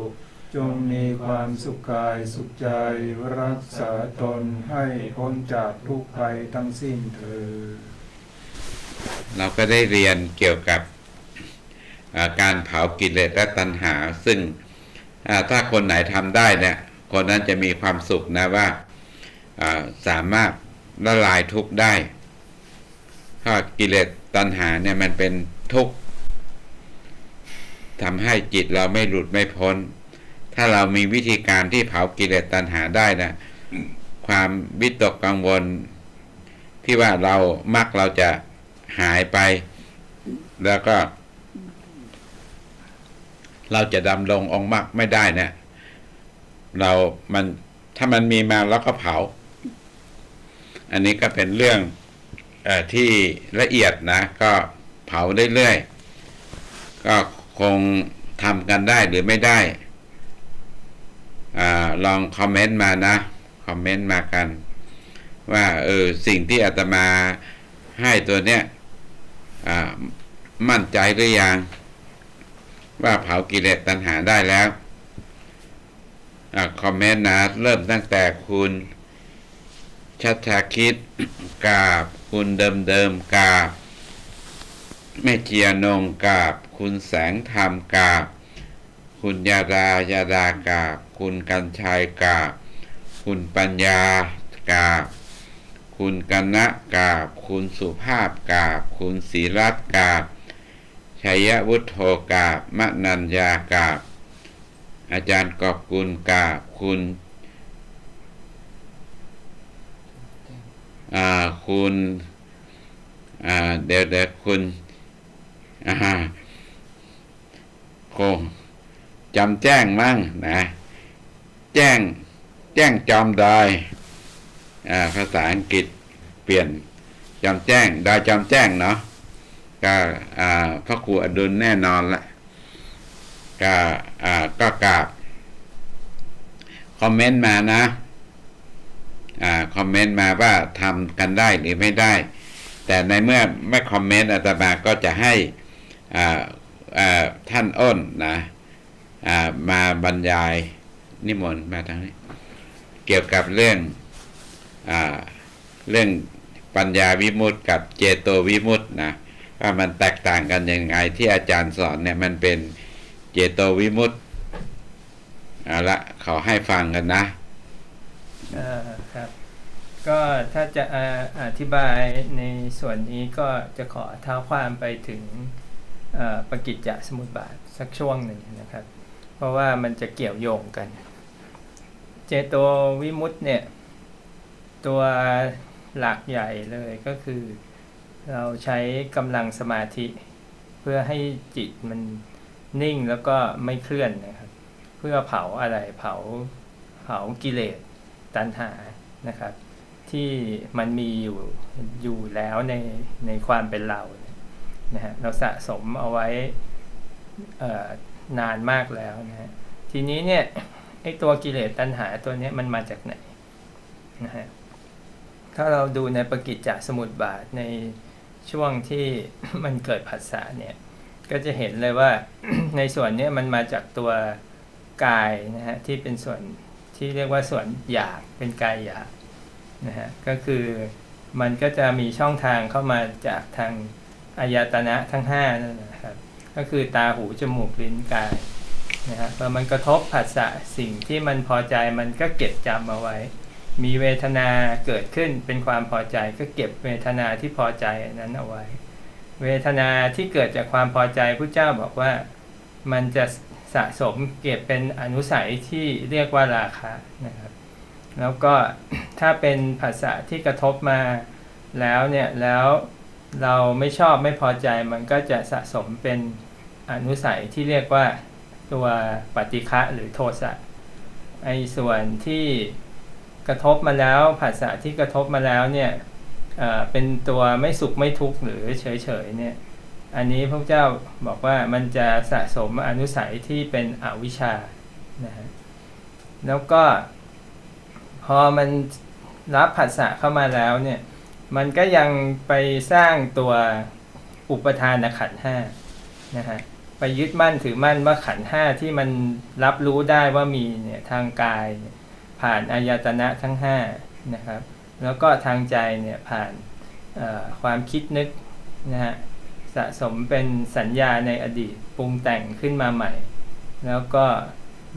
จงมีความสุขกายสุขใจรักษาตนให้พ้นจากทุกภัยทั้งสิ้นเถิดเราก็ได้เรียนเกี่ยวกับการเผากิเลสและตัณหาซึ่งถ้าคนไหนทำได้เนี่ยคนนั้นจะมีความสุขนะว่าสามารถละลายทุกข์ได้เพราะกิเลสตัณหาเนี่ยมันเป็นทุกข์ทำให้จิตเราไม่หลุดไม่พ้นถ้าเรามีวิธีการที่เผากิเลสตัณหาได้นะความวิตกกังวลที่ว่าเราจะหายไปแล้วก็เราจะดำรงองค์มรรคไม่ได้เนี่ยถ้ามันมีมาแล้วก็เผาอันนี้ก็เป็นเรื่องที่ละเอียดนะก็เผาเรื่อยๆก็คงทำกันได้หรือไม่ได้ลองคอมเมนต์มานะคอมเมนต์มากันว่าสิ่งที่อาตมาให้ตัวเนี้ยมั่นใจหรือยังว่าเผากิเลสตัณหาได้แล้วคอมเมนต์นะเริ่มตั้งแต่คุณชัชชาคิดกราบคุณเดิมกราบแม่เจียนงกราบคุณแสงธรรมกราบคุณยาดากราบคุณกัญชัยกราบคุณปัญญากราบคุณกนะกราบคุณสุภาพกราบคุณศรีรัตน์กราบชัยวุฒโธกราบมนัญญากราบอาจารย์กอบกุลกราบคุณคุณเดี๋ยวคุณคงจำแจ้งมั่งนะแจ้งจอมดอย ภาษาอังกฤษเปลี่ยนจอมแจ้งดอยจอมแจ้งเนาะก็พระครูอดุลแน่นอนละก็กราบคอมเมนต์มานะคอมเมนต์มาว่าทำกันได้หรือไม่ได้แต่ในเมื่อไม่คอมเมนต์อาตมาก็จะให้ท่านอ้นนะมาบรรยายนิมนต์มาทางนี้เกี่ยวกับเรื่องปัญญาวิมุตติกับเจโตวิมุตตินะว่ามันแตกต่างกันยังไงที่อาจารย์สอนเนี่ยมันเป็นเจโตวิมุตติเอาละขอให้ฟังกันนะครับก็ถ้าจะอธิบายในส่วนนี้ก็จะขอเท้าความไปถึงปกิจจสมุปบาทสักช่วงหนึ่งนะครับเพราะว่ามันจะเกี่ยวโยงกันเจโตวิมุตติเนี่ยตัวหลักใหญ่เลยก็คือเราใช้กำลังสมาธิเพื่อให้จิตมันนิ่งแล้วก็ไม่เคลื่อนนะครับเพื่อเผาอะไรเผากิเลสตัณหานะครับที่มันมีอยู่แล้วในความเป็นเรานะฮะเราสะสมเอาไว้นานมากแล้วนะฮะทีนี้เนี่ยไอ้ตัวกิเลสตัณหาตัวนี้มันมาจากไหนนะฮะถ้าเราดูในปกิจจสมุปบาทในช่วงที่มันเกิดผัสสะเนี่ยก็จะเห็นเลยว่า ในส่วนนี้มันมาจากตัวกายนะฮะที่เป็นส่วนที่เรียกว่าส่วนหยาบเป็นกายหยาบนะฮะก็คือมันก็จะมีช่องทางเข้ามาจากทางอายตนะทั้ง5นั่นนะครับก็คือตาหูจมูกลิ้นกายนะฮะพอมันกระทบผัสสะสิ่งที่มันพอใจมันก็เก็บจำเอาไว้มีเวทนาเกิดขึ้นเป็นความพอใจก็เก็บเวทนาที่พอใจนั้นเอาไว้เวทนาที่เกิดจากความพอใจพระเจ้าบอกว่ามันจะสะสมเก็บเป็นอนุสัยที่เรียกว่าราคะนะครับแล้วก็ถ้าเป็นภาษาที่กระทบมาแล้วเนี่ยแล้วเราไม่ชอบไม่พอใจมันก็จะสะสมเป็นอนุสัยที่เรียกว่าตัวปฏิฆะหรือโทสะไอ้ส่วนที่กระทบมาแล้วภาษาที่กระทบมาแล้วเนี่ยเป็นตัวไม่สุขไม่ทุกข์หรือเฉยๆเนี่ยอันนี้พระเจ้าบอกว่ามันจะสะสมอนุสัยที่เป็นอวิชชานะฮะแล้วก็พอมันรับผัสสะเข้ามาแล้วเนี่ยมันก็ยังไปสร้างตัวอุปทานขันธ์5นะฮะไปยึดมั่นถือมั่นว่าขันธ์5ที่มันรับรู้ได้ว่ามีเนี่ยทางกายผ่านอายตนะทั้ง5นะครับแล้วก็ทางใจเนี่ยผ่านความคิดนึกนะฮะสะสมเป็นสัญญาในอดีตปรุงแต่งขึ้นมาใหม่แล้วก็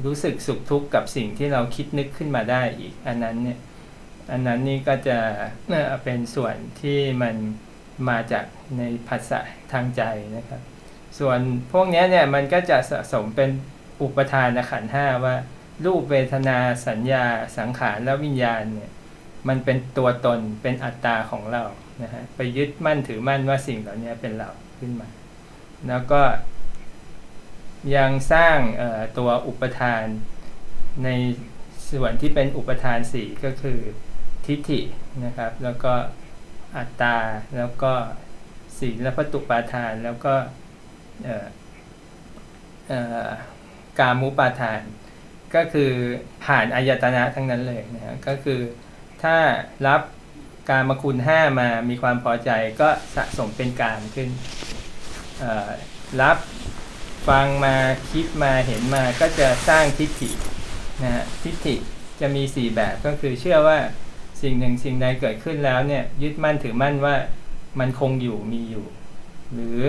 รู้สึกสุขทุกข์กับสิ่งที่เราคิดนึกขึ้นมาได้อีกอันนั้นนี่ก็จะเป็นส่วนที่มันมาจากในภาษาทางใจนะครับส่วนพวกนี้เนี่ยมันก็จะสะสมเป็นอุปทานขันธ์5ว่ารูปเวทนาสัญญาสังขารและวิญญาณเนี่ยมันเป็นตัวตนเป็นอัตตาของเรานะฮะไปยึดมั่นถือมั่นว่าสิ่งเหล่านี้เป็นเราขึ้นมาแล้วก็ยังสร้างตัวอุปทานในส่วนที่เป็นอุปทาน4ก็คือทิฏฐินะครับแล้วก็อัตตาแล้วก็ศีลพัตตุปาทานแล้วก็กามุปาทานก็คือผ่านอายตนะทั้งนั้นเลยนะฮะก็คือถ้ารับกามคุณ5มามีความพอใจก็สะสมเป็นกามขึ้นรับฟังมาคิดมาเห็นมาก็จะสร้างทิฏฐินะฮะทิฏฐิจะมี4แบบก็คือเชื่อว่าสิ่งหนึ่งสิ่งใดเกิดขึ้นแล้วเนี่ยยึดมั่นถือมั่นว่ามันคงอยู่มีอยู่หรือ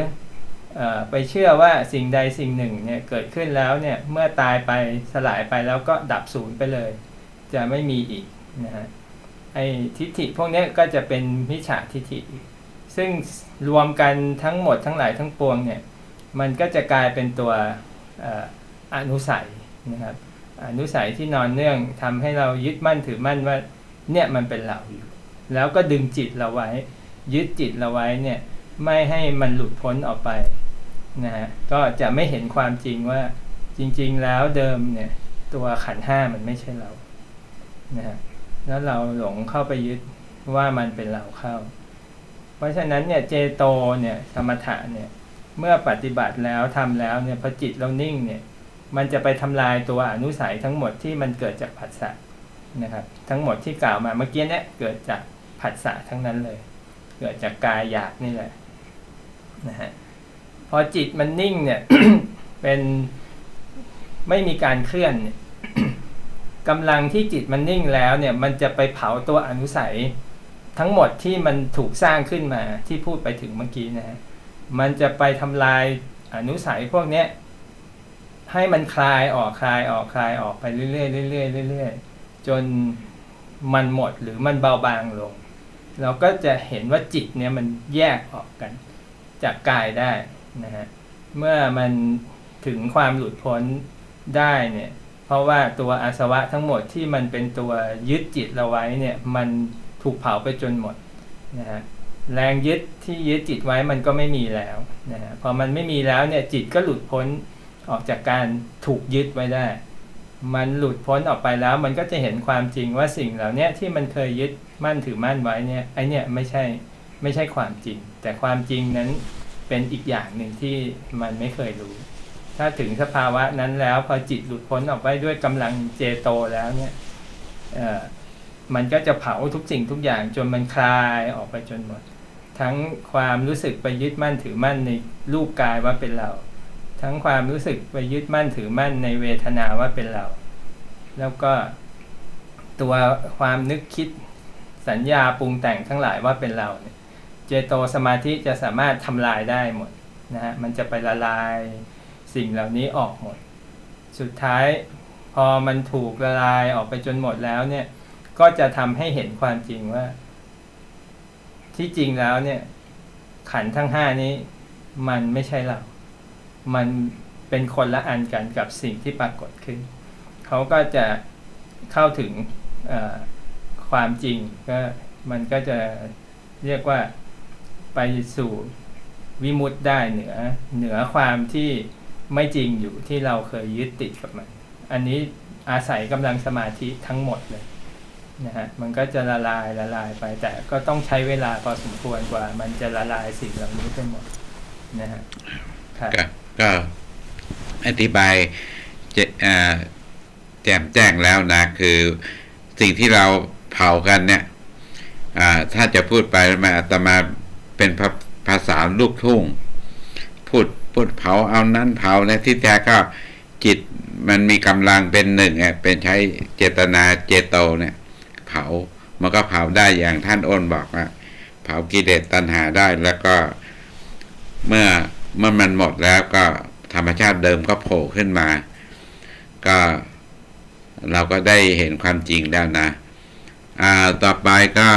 ไปเชื่อว่าสิ่งใดสิ่งหนึ่งเนี่ยเกิดขึ้นแล้วเนี่ยเมื่อตายไปสลายไปแล้วก็ดับสูญไปเลยจะไม่มีอีกนะฮะไอ้ทิฏฐิพวกนี้ก็จะเป็นมิจฉาทิฏฐิซึ่งรวมกันทั้งหมดทั้งหลายทั้งปวงเนี่ยมันก็จะกลายเป็นตัวอนุสัยนะครับอนุสัยที่นอนเนื่องทำให้เรายึดมั่นถือมั่นว่าเนี่ยมันเป็นเราอยู่แล้วก็ดึงจิตเราไว้ยึดจิตเราไว้เนี่ยไม่ให้มันหลุดพ้นออกไปนะฮะก็จะไม่เห็นความจริงว่าจริงๆแล้วเดิมเนี่ยตัวขันธ์5มันไม่ใช่เรานะฮะ แล้วเราหลงเข้าไปยึดว่ามันเป็นเราเข้าเพราะฉะนั้นเนี่ยเจโตเนี่ยสมถะเนี่ยเมื่อปฏิบัติแล้วทำแล้วเนี่ยพอจิตเรานิ่งเนี่ยมันจะไปทำลายตัวอนุสัยทั้งหมดที่มันเกิดจากผัสสะนะครับทั้งหมดที่กล่าวมาเมื่อกี้เนี่ยเกิดจากผัสสะทั้งนั้นเลยเกิดจากกายหยาบนี่แหละนะฮะพอจิตมันนิ่งเนี่ย เป็นไม่มีการเคลื่อนเนี่ย กำลังที่จิตมันนิ่งแล้วเนี่ยมันจะไปเผาตัวอนุสัยทั้งหมดที่มันถูกสร้างขึ้นมาที่พูดไปถึงเมื่อกี้นะฮะมันจะไปทำลายอนุสัยพวกเนี้ยให้มันคลายออกไปเรื่อยๆเรื่อยๆเรื่อยๆจนมันหมดหรือมันเบาบางลงเราก็จะเห็นว่าจิตเนี่ยมันแยกออกกันจากกายได้นะฮะเมื่อมันถึงความหลุดพ้นได้เนี่ยเพราะว่าตัวอาสวะทั้งหมดที่มันเป็นตัวยึดจิตเราไว้เนี่ยมันถูกเผาไปจนหมดนะฮะแรงยึดที่ยึดจิตไว้มันก็ไม่มีแล้วนะฮะพอมันไม่มีแล้วเนี่ยจิตก็หลุดพ้นออกจากการถูกยึดไว้ได้มันหลุดพ้นออกไปแล้วมันก็จะเห็นความจริงว่าสิ่งเหล่านี้ที่มันเคยยึดมั่นถือมั่นไว้เนี่ยไอเนี่ยไม่ใช่ความจริงแต่ความจริงนั้นเป็นอีกอย่างหนึ่งที่มันไม่เคยรู้ถ้าถึงสภาวะนั้นแล้วพอจิตหลุดพ้นออกไปด้วยกำลังเจโตแล้วเนี่ยมันก็จะเผาทุกสิ่งทุกอย่างจนมันคลายออกไปจนหมดทั้งความรู้สึกไปยึดมั่นถือมั่นในรูปกายว่าเป็นเราทั้งความรู้สึกไปยึดมั่นถือมั่นในเวทนาว่าเป็นเราแล้วก็ตัวความนึกคิดสัญญาปรุงแต่งทั้งหลายว่าเป็นเราเนี่ยเจโตสมาธิจะสามารถทำลายได้หมดนะฮะมันจะไปละลายสิ่งเหล่านี้ออกหมดสุดท้ายพอมันถูกละลายออกไปจนหมดแล้วเนี่ยก็จะทำให้เห็นความจริงว่าที่จริงแล้วเนี่ยขันธ์ทั้งห้านี้มันไม่ใช่เรามันเป็นคนละอันกันกับสิ่งที่ปรากฏขึ้นเขาก็จะเข้าถึงความจริงก็มันก็จะเรียกว่าไปสู่วิมุตติได้เหนือความที่ไม่จริงอยู่ที่เราเคยยึดติดกับมันอันนี้อาศัยกำลังสมาธิทั้งหมดเลยนะฮะมันก็จะละลายไปแต่ก็ต้องใช้เวลาพอสมควรกว่ามันจะละลายสิ่งเหล่านี้ไปหมดนะฮะก็อธิบายแจ่มแจ้งแล้วนะคือสิ่งที่เราเผากันเนี่ยถ้าจะพูดไปมาอาตมาเป็นภาษาลูกทุ่งพูดเผาเอานั้นเผานะที่แท้ก็จิตมันมีกำลังเป็นหนึ่งเป็นใช้เจตนาเจโตเนี่ยเผามันก็เผาได้อย่างท่านอ้นบอกว่าเผากิเลสตัณหาได้แล้วก็เมื่อมันหมดแล้วก็ธรรมชาติเดิมก็โผล่ขึ้นมาก็เราก็ได้เห็นความจริงแล้วนะต่อไปก็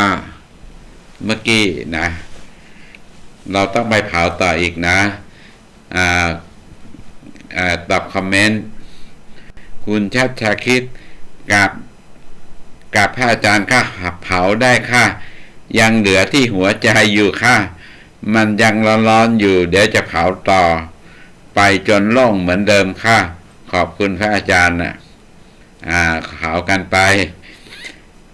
เมื่อกี้นะเราต้องไปเผาต่ออีกนะตอบคอมเมนต์คุณชัดชาคิดกับพระอาจารย์ค่ะเผาได้ค่ะยังเหลือที่หัวใจอยู่ค่ะมันยังร้อนอยู่เดี๋ยวจะเผาต่อไปจนโล่งเหมือนเดิมค่ะขอบคุณพระอาจารย์นะเผากันไป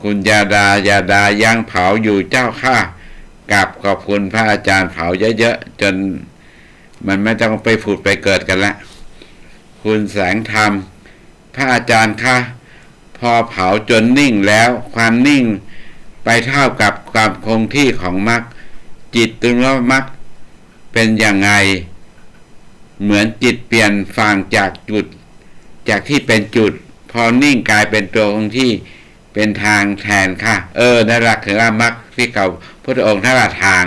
คุณยาดายังเผาอยู่เจ้าค่ะกับขอบคุณพระอาจารย์เผาเยอะๆจนมันไม่ต้องไปผุดไปเกิดกันละคุณแสงธรรมพระอาจารย์ค่ะพอเผาจนนิ่งแล้วความนิ่งไปเท่ากับความคงที่ของมรรคจิตตึงว่ามรรคเป็นยังไงเหมือนจิตเปลี่ยนฝั่งจากที่เป็นจุดพอนิ่งกลายเป็นตัวคงที่เป็นทางแทนค่ะนั่นแหละคือว่ามรรคที่เขาพระองค์ท่านว่าทาง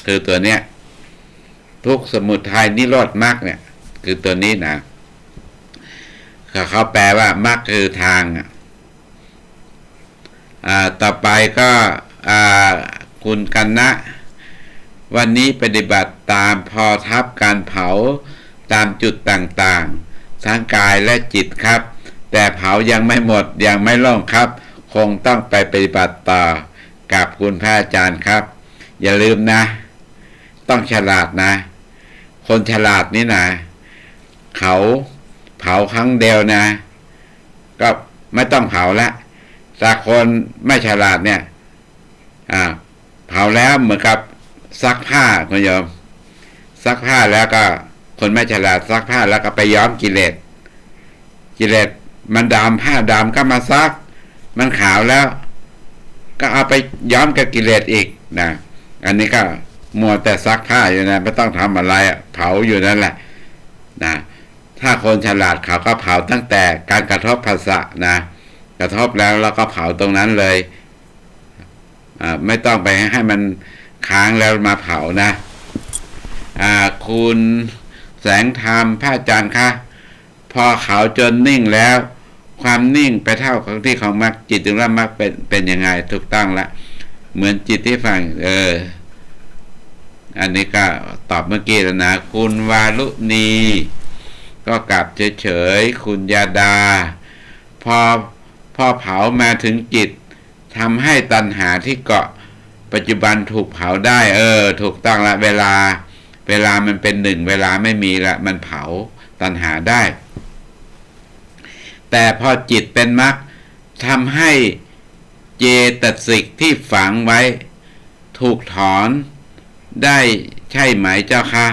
คือตัวเนี้ยทุกสมุทัยนิโรธมรรคเนี่ยคือตัวนี้นะเขาแปลว่ามรรคคือทางต่อไปก็คุณกันนะวันนี้ปฏิบัติตามพอทับการเผาตามจุดต่างๆทั้งกายและจิตครับแต่เผายังไม่หมดยังไม่ล่องครับคงต้องไปปฏิบัติต่อกับคุณพระอาจารย์ครับอย่าลืมนะต้องฉลาดนะคนฉลาดนี่นะเขาเผาครั้งเดียวนะก็ไม่ต้องเผาละ แต่คนไม่ฉลาดเนี่ยเผาแล้วเหมือนกับซักผ้าคุณโยมซักผ้าแล้วก็คนไม่ฉลาดซักผ้าแล้วก็ไปย้อมกิเลสมันดำผ้าดำก็มาซักมันขาวแล้วก็เอาไปย้อมกับกิเลสอีกนะอันนี้ก็มัวแต่ซักผ้าอยู่นะไม่ต้องทำอะไรเผาอยู่นั่นแหละนะถ้าคนฉลาดเขาก็เผาตั้งแต่การกระทบภาษะนะกระทบแล้วก็เผาตรงนั้นเลยไม่ต้องไปให้มันค้างแล้วมาเผานะคุณแสงธรรมพระอาจารย์คะพอเขาจนนิ่งแล้วความนิ่งไปเท่าของที่ของมรรคจิตถึงว่ามรรคเป็นยังไงถูกต้องละเหมือนจิตที่ฟังอันนี้ก็ตอบเมื่อกี้แล้วนะคุณวาลุณีก็กลับเฉยๆคุณยาดาพอเผามาถึงจิตทำให้ตัณหาที่เกาะปัจจุบันถูกเผาได้ถูกต้องละเวลามันเป็นหนึ่งเวลาไม่มีละมันเผาตัณหาได้แต่พอจิตเป็นมรรคทำให้เจตสิกที่ฝังไว้ถูกถอนได้ใช่ไหมเจ้าคะ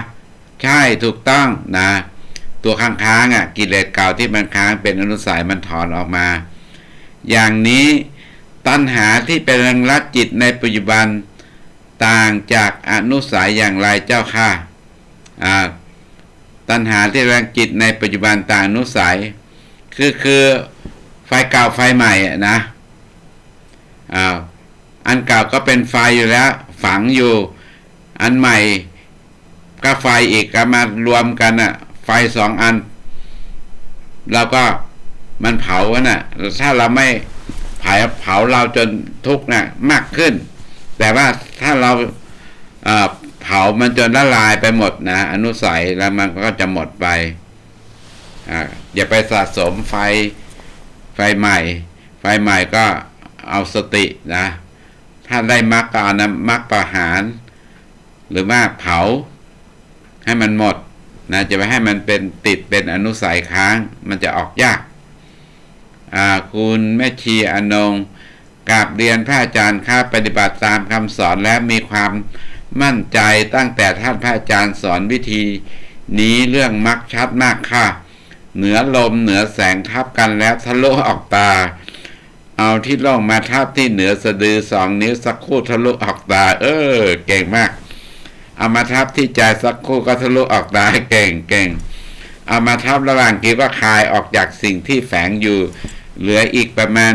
ใช่ถูกต้องนะตัวค้างกิเลสเก่าที่มันค้างเป็นอนุสัยมันถอนออกมาอย่างนี้ตัณหาที่เป็นรังรัดจิตในปัจจุบันต่างจากอนุสัยอย่างไรเจ้าค่ะตัณหาที่รังจิตในปัจจุบันต่างอนุสัยคือไฟเก่าไฟใหม่นะอันเก่าก็เป็นไฟอยู่แล้วฝังอยู่อันใหม่ก็ไฟอีกก็มารวมกันไฟสองอันแล้วก็มันเผาถ้าเราไม่เผาเราจนทุกข์มากขึ้นแต่ว่าถ้าเราเผามันจนละลายไปหมดนะอนุสัยแล้วมันก็จะหมดไปอย่าไปสะสมไฟใหม่ก็เอาสตินะถ้าได้มรรคก็เอามรรคประหารหรือว่าเผาให้มันหมดนะจะไปให้มันเป็นติดเป็นอนุสัยค้างมันจะออกยากคุณแม่ชีอนงกราบเรียนพระอาจารย์ครับปฏิบัติตามคำสอนและมีความมั่นใจตั้งแต่ท่านพระอาจารย์สอนวิธีนี้เรื่องมรรคชัดมากค่ะเหนือลมเหนือแสงทับกันแล้วทะลุออกตาเอาที่ล่องมาทับที่เหนือสะดือ2 นิ้วสักคู่ทะลุออกตาเก่งมากเอามาทับที่ใจสักคู่ก็ทะลุออกตาเก่งเอามาทับระหว่างคิ้วก็คลายออกจากสิ่งที่แฝงอยู่เหลืออีกประมาณ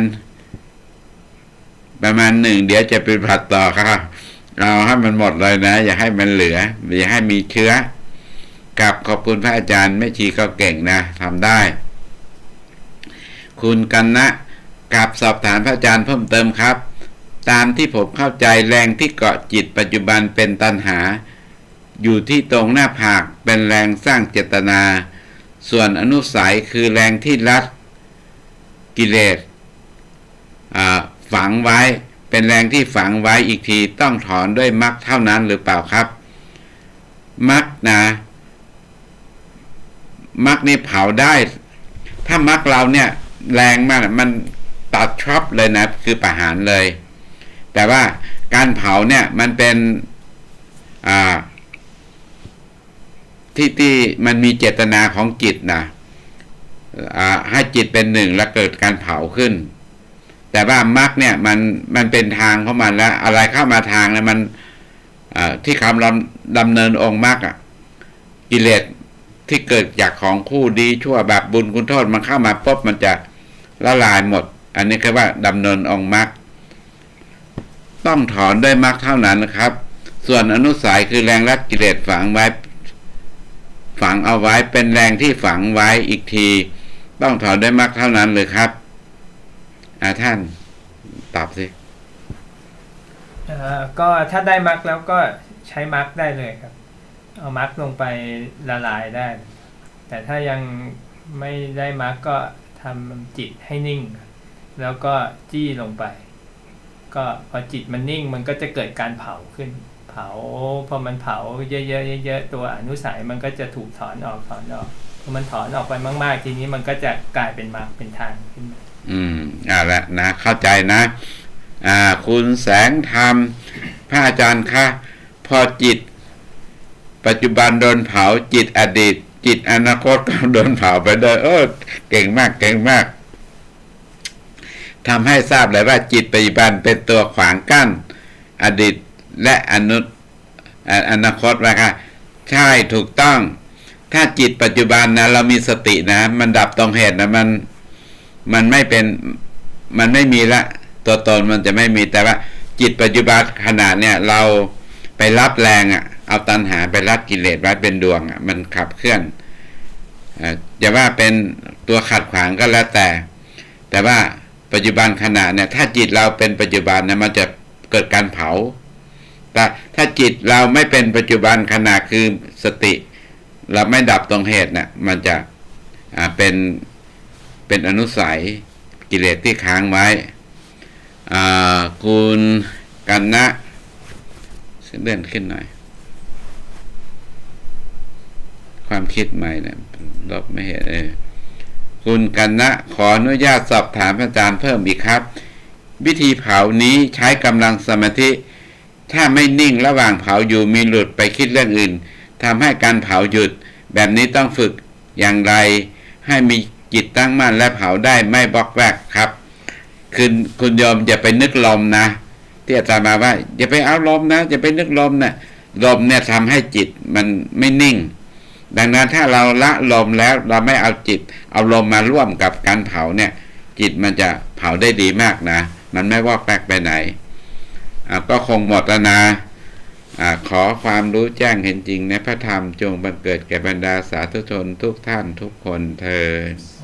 1เดี๋ยวจะเป็นผัดต่อครับเอาให้มันหมดเลยนะอย่าให้มันเหลืออย่าให้มีเชื้อกับขอบคุณพระอาจารย์แม่ชีก็เก่งนะทำได้คุณกันนะกับสอบถามพระอาจารย์เพิ่มเติมครับตามที่ผมเข้าใจแรงที่เกาะจิตปัจจุบันเป็นตัณหาอยู่ที่ตรงหน้าผากเป็นแรงสร้างเจตนาส่วนอนุสัยคือแรงที่รัดกิเลสฝังไว้เป็นแรงที่ฝังไว้อีกทีต้องถอนด้วยมรรคเท่านั้นหรือเปล่าครับมรรคมรรคนี่เผาได้ถ้ามรรคเราเนี่ยแรงมากมันตัดช็อปเลยนะคือประหารเลยแต่ว่าการเผาเนี่ยมันเป็นที่มันมีเจตนาของจิตนะให้จิตเป็นหนึ่งแล้วเกิดการเผาขึ้นแต่ว่ามรรคเนี่ยมันเป็นทางของมันแล้วอะไรเข้ามาทางแล้วมันที่คำดำเนินองค์มรรคกิเลสที่เกิดจากของคู่ดีชั่วแบบบุญคุณโทษมันเข้ามาปุ๊บมันจะละลายหมดอันนี้คือว่าดำเนินองค์มรรคต้องถอนด้วยมรรคเท่านั้นนะครับส่วนอนุสัยคือแรงรัดกิเลสฝังเอาไว้เป็นแรงที่ฝังไว้อีกทีต้องถอนด้วยมรรคเท่านั้นเลยครับท่านตอบสิก็ถ้าได้มรรคแล้วก็ใช้มรรคได้เลยครับเอามรรคลงไปละลายได้แต่ถ้ายังไม่ได้มรรคก็ทำจิตให้นิ่งแล้วก็จี้ลงไปก็พอจิตมันนิ่งมันก็จะเกิดการเผาขึ้นพอมันเผาเยอะๆตัวอนุสัยมันก็จะถูกถอนออกพอมันถอนออกไปมากๆทีนี้มันก็จะกลายเป็นมรรคเป็นทางขึ้นมา เอาละนะเข้าใจนะคุณแสงธรรมพระอาจารย์คะพอจิตปัจจุบันโดนเผาจิตอดีตจิตอนาคตก็โดนเผาไปด้วยเก่งมากเก่งมากทำให้ทราบเลยว่าจิตปัจจุบันเป็นตัวขวางกั้นอดีตและอนาคตนะคะใช่ถูกต้องถ้าจิตปัจจุบันนะเรามีสตินะมันดับตรงเหตุนะมันไม่เป็นมันไม่มีละตัวตนมันจะไม่มีแต่ว่าจิตปัจจุบันขณะเนี่ยเราไปรับแรงเอาตัณหาไปรับกิเลสไว้เป็นดวงมันขับเคลื่อนจะว่าเป็นตัวขัดขวางก็แล้วแต่ว่าปัจจุบันขณะเนี่ยถ้าจิตเราเป็นปัจจุบันเนี่ยมันจะเกิดการเผาแต่ถ้าจิตเราไม่เป็นปัจจุบันขณะคือสติเราไม่ดับตรงเหตุเนี่ยมันจะเป็นอนุสัยกิเลสที่ค้างไว้คุณกันนะเลื่อนขึ้นหน่อยความคิดใหม่เนี่ยลบไม่เห็นคุณกันนะขออนุญาตสอบถามอาจารย์เพิ่มอีกครับวิธีเผานี้ใช้กำลังสมาธิถ้าไม่นิ่งระหว่างเผาอยู่มีหลุดไปคิดเรื่องอื่นทำให้การเผาหยุดแบบนี้ต้องฝึกอย่างไรให้มีจิตตั้งมั่นและเผาได้ไม่บล็อกแวกครับคุณโยมอย่าไปนึกลมนะที่อาจารย์มาว่าอย่าไปเอาลมนะอย่าไปนึกลมนะลมเนี่ยทำให้จิตมันไม่นิ่งดังนั้นถ้าเราละลมแล้วเราไม่เอาจิตเอาลมมาร่วมกับการเผาเนี่ยจิตมันจะเผาได้ดีมากนะมันไม่วอกแวกไปไหนก็คงหมดแล้วนะขอความรู้แจ้งเห็นจริงในพระธรรมจงบังเกิดแก่บรรดาสาธุชนทุกท่านทุกคนเทอญ